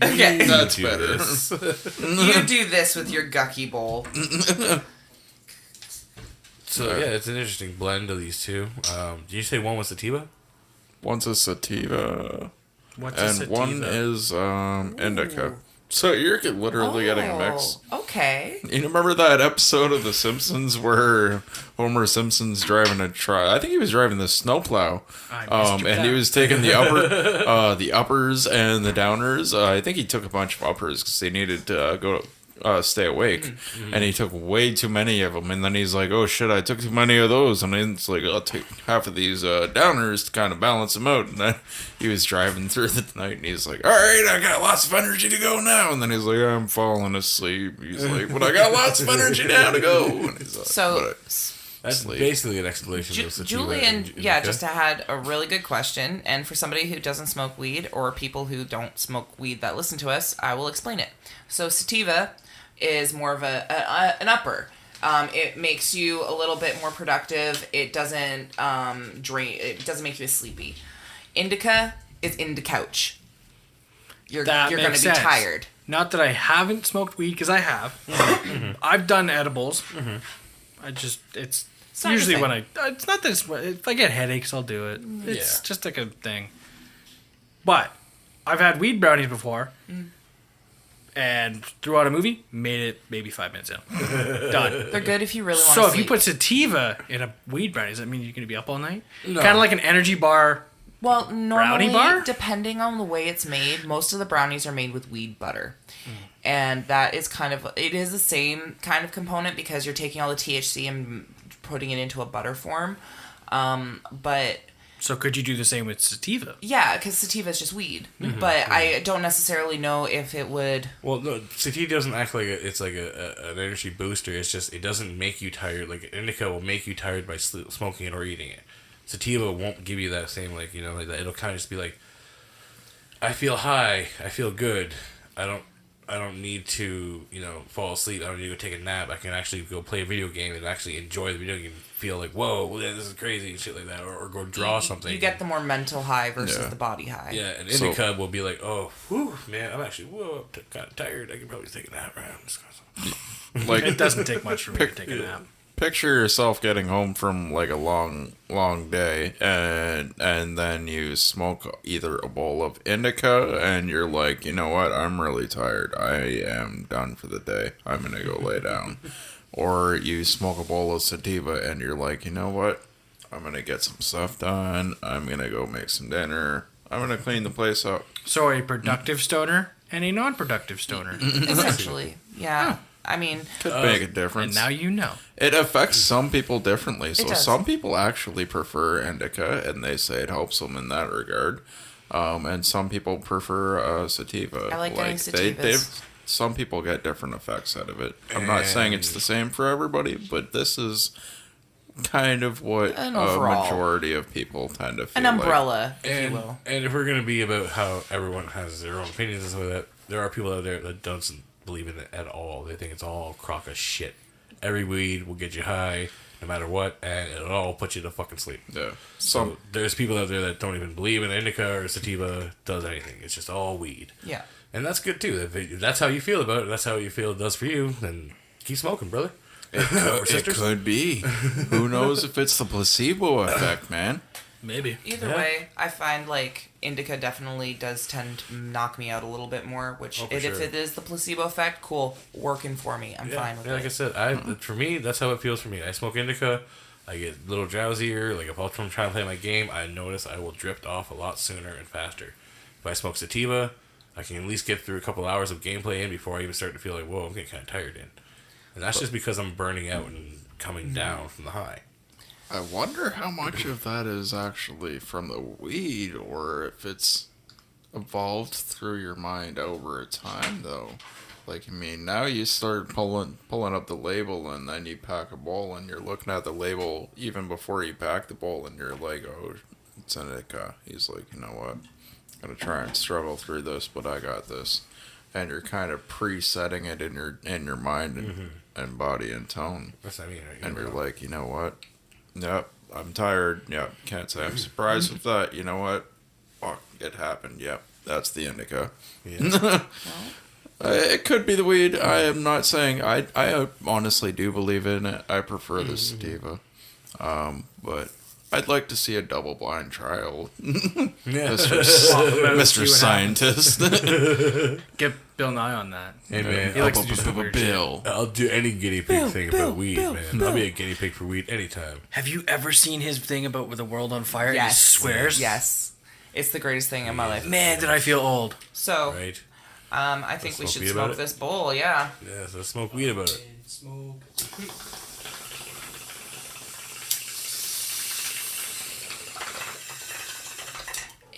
Okay. That's Do better. this. You do this with your gucky bowl. So yeah, it's an interesting blend of these two. Did you say one was sativa? One's a sativa, What's a and sativa? one is indica. So you're literally getting a mix. Okay. You remember that episode of The Simpsons where Homer Simpson's driving a truck? I think he was driving the snowplow, I missed and he that. was taking the the uppers and the downers. I think he took a bunch of uppers because they needed to stay awake, Mm-hmm. and he took way too many of them. And then he's like, "Oh shit, I took too many of those." And then it's like, "I'll take half of these downers to kind of balance them out." And then he was driving through the night, and he's like, "All right, I got lots of energy to go now." And then he's like, "I'm falling asleep." He's like, "But I got lots of energy now to go." And he's like, So, That's Sleep. basically an explanation of sativa. Julian, and yeah, indica. just had a really good question. And for somebody who doesn't smoke weed or people who don't smoke weed that listen to us, I will explain it. So, sativa is more of an upper. It makes you a little bit more productive. It doesn't drain. It doesn't make you sleepy. Indica is in the couch. You're That going to be makes sense. tired. Not that I haven't smoked weed, because I have. I've done edibles. I just, it's not your usually thing. when it's not that if I get headaches, I'll do it. It's Yeah. just like a thing. But I've had weed brownies before. And throughout a movie, made it maybe 5 minutes in. Done. They're good if you really want to So if sleep. you put sativa in a weed brownie, does that mean you're going to be up all night? No. Kind of like an energy bar. Well, normally, bar? depending on the way it's made, most of the brownies are made with weed butter. And that is it is the same kind of component because you're taking all the THC and putting it into a butter form. But So could you do the same with sativa? yeah, because sativa is just weed. But I don't necessarily know if it would. Well, no, sativa doesn't act like it's like an energy booster. It's just it doesn't make you tired. Like indica will make you tired by smoking it or eating it. Sativa won't give you that same like that. It'll kind of just be like, I feel high, I feel good. I don't need to fall asleep. I don't need to go take a nap. I can actually go play a video game and actually enjoy the video game. And feel like whoa, this is crazy and shit like that, or go draw something. You get the more mental high versus Yeah. the body high. Yeah, and So- indica will be like, oh, whew, man, I'm actually kind of tired. I can probably take a nap. like It doesn't take much for me to take a nap. picture yourself getting home from like a long day, and then you smoke either a bowl of indica and you're like, you know what, I'm really tired, I am done for the day, I'm gonna go lay down. Or you smoke a bowl of sativa and you're like, you know what, I'm gonna get some stuff done, I'm gonna go make some dinner, I'm gonna clean the place up. So a productive stoner and a non-productive stoner. Essentially. Yeah. I mean, Could make a difference. And now you know. It affects some people differently. So does. some people actually prefer indica, and they say it helps them in that regard. And some people prefer sativa. I like getting sativas. Some people get different effects out of it. I'm not saying it's the same for everybody, but this is kind of what An a overall. majority of people tend to feel an umbrella, if you will. And if we're gonna be about how everyone has their own opinions and stuff like that, there are people out there that don't believe in it at all. They think it's all a crock of shit. Every weed will get you high, no matter what, and it'll all put you to fucking sleep. Yeah. So there's people out there that don't even believe in indica or sativa does anything. It's just all weed. Yeah. And that's good too. If that's how you feel about it, that's how you feel it does for you, then keep smoking, brother. It could be. Who knows if it's the placebo effect, man? Maybe. Either Yeah. way, I find like indica definitely does tend to knock me out a little bit more. Which, Oh, for if sure. it is the placebo effect, cool, working for me. I'm fine with yeah, it. like I said, for me, that's how it feels for me. I smoke indica, I get a little drowsier. Like if I'm trying to play my game, I notice I will drift off a lot sooner and faster. If I smoke sativa, I can at least get through a couple hours of gameplay in before I even start to feel like, whoa, I'm getting kind of tired in. And that's just because I'm burning out and coming down from the high. I wonder how much of that is actually from the weed, or if it's evolved through your mind over time, though. Like, I mean, now you start pulling up the label, and then you pack a bowl, and you're looking at the label even before you pack the bowl, and you're like, oh, it's indica. He's like, you know what? I'm gonna try and struggle through this, but I got this. And you're kind of presetting it in your mind and body and tone. That's what I mean. Right? And you're like, you know what? Yep, I'm tired. Yep, can't say I'm surprised with that. You know what? Fuck, it happened. Yep, that's the indica. Yeah. It could be the weed. I am not saying. I honestly do believe in it. I prefer the sativa. But I'd like to see a double-blind trial. Mr. Scientist. Get Bill Nye on that. Hey, man. He likes to do some weird shit. I'll do any guinea pig thing about weed, man. I'll be a guinea pig for weed anytime. Have you ever seen his thing about with the world on fire? Yes. He swears. Yes. It's the greatest thing in my life. Man, did I feel old. So, Right? I think we Let's should smoke weed about smoke it? this bowl, yeah. Yeah, so let's smoke weed about it.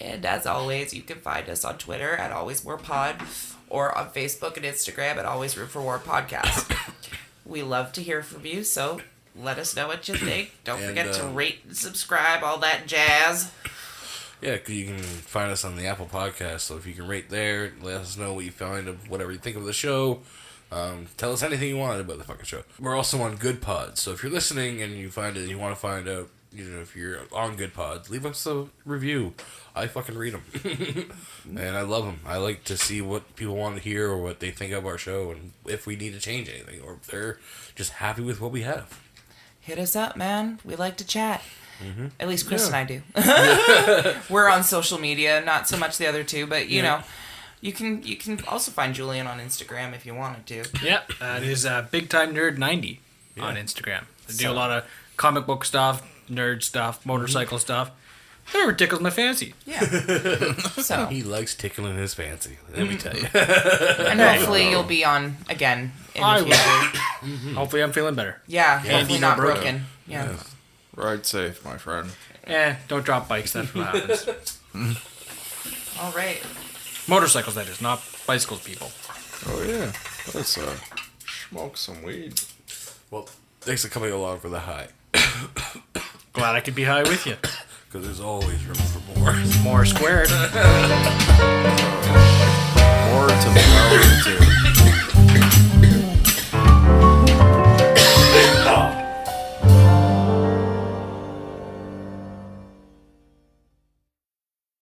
And as always, you can find us on Twitter at AlwaysWarPod or on Facebook and Instagram at Always Root for War Podcast. We love to hear from you, so let us know what you think. Don't And, forget to rate and subscribe, all that jazz. Yeah, 'cause you can find us on the Apple Podcast, so if you can rate there, let us know what you find of whatever you think of the show. Tell us anything you want about the fucking show. We're also on Good Pods, so if you're listening and you find it and you want to find out, you know, if you're on Good Pods, leave us a review. I fucking read them. And I love them. I like to see what people want to hear or what they think of our show and if we need to change anything or if they're just happy with what we have. Hit us up, man. We like to chat. Mm-hmm. At least Chris and I do. We're on social media, not so much the other two, but you know, you can also find Julian on Instagram if you wanted to. Yep, it is Big Time Nerd 90 on Instagram. They do a lot of comic book stuff, nerd stuff, motorcycle stuff. Whatever tickles my fancy. Yeah. So He likes tickling his fancy, let me tell you. and hopefully you'll be on again in I the will. future. Hopefully I'm feeling better. Yeah, hopefully not broken. broken. Yeah. Ride safe, my friend. Don't drop bikes, that's what happens. All right. Motorcycles, that is, not bicycles, people. Oh yeah, let's smoke some weed. Well, thanks for coming along for the high. Glad I could be high with you. Because there's always room for more. More squared. More to the mellow too.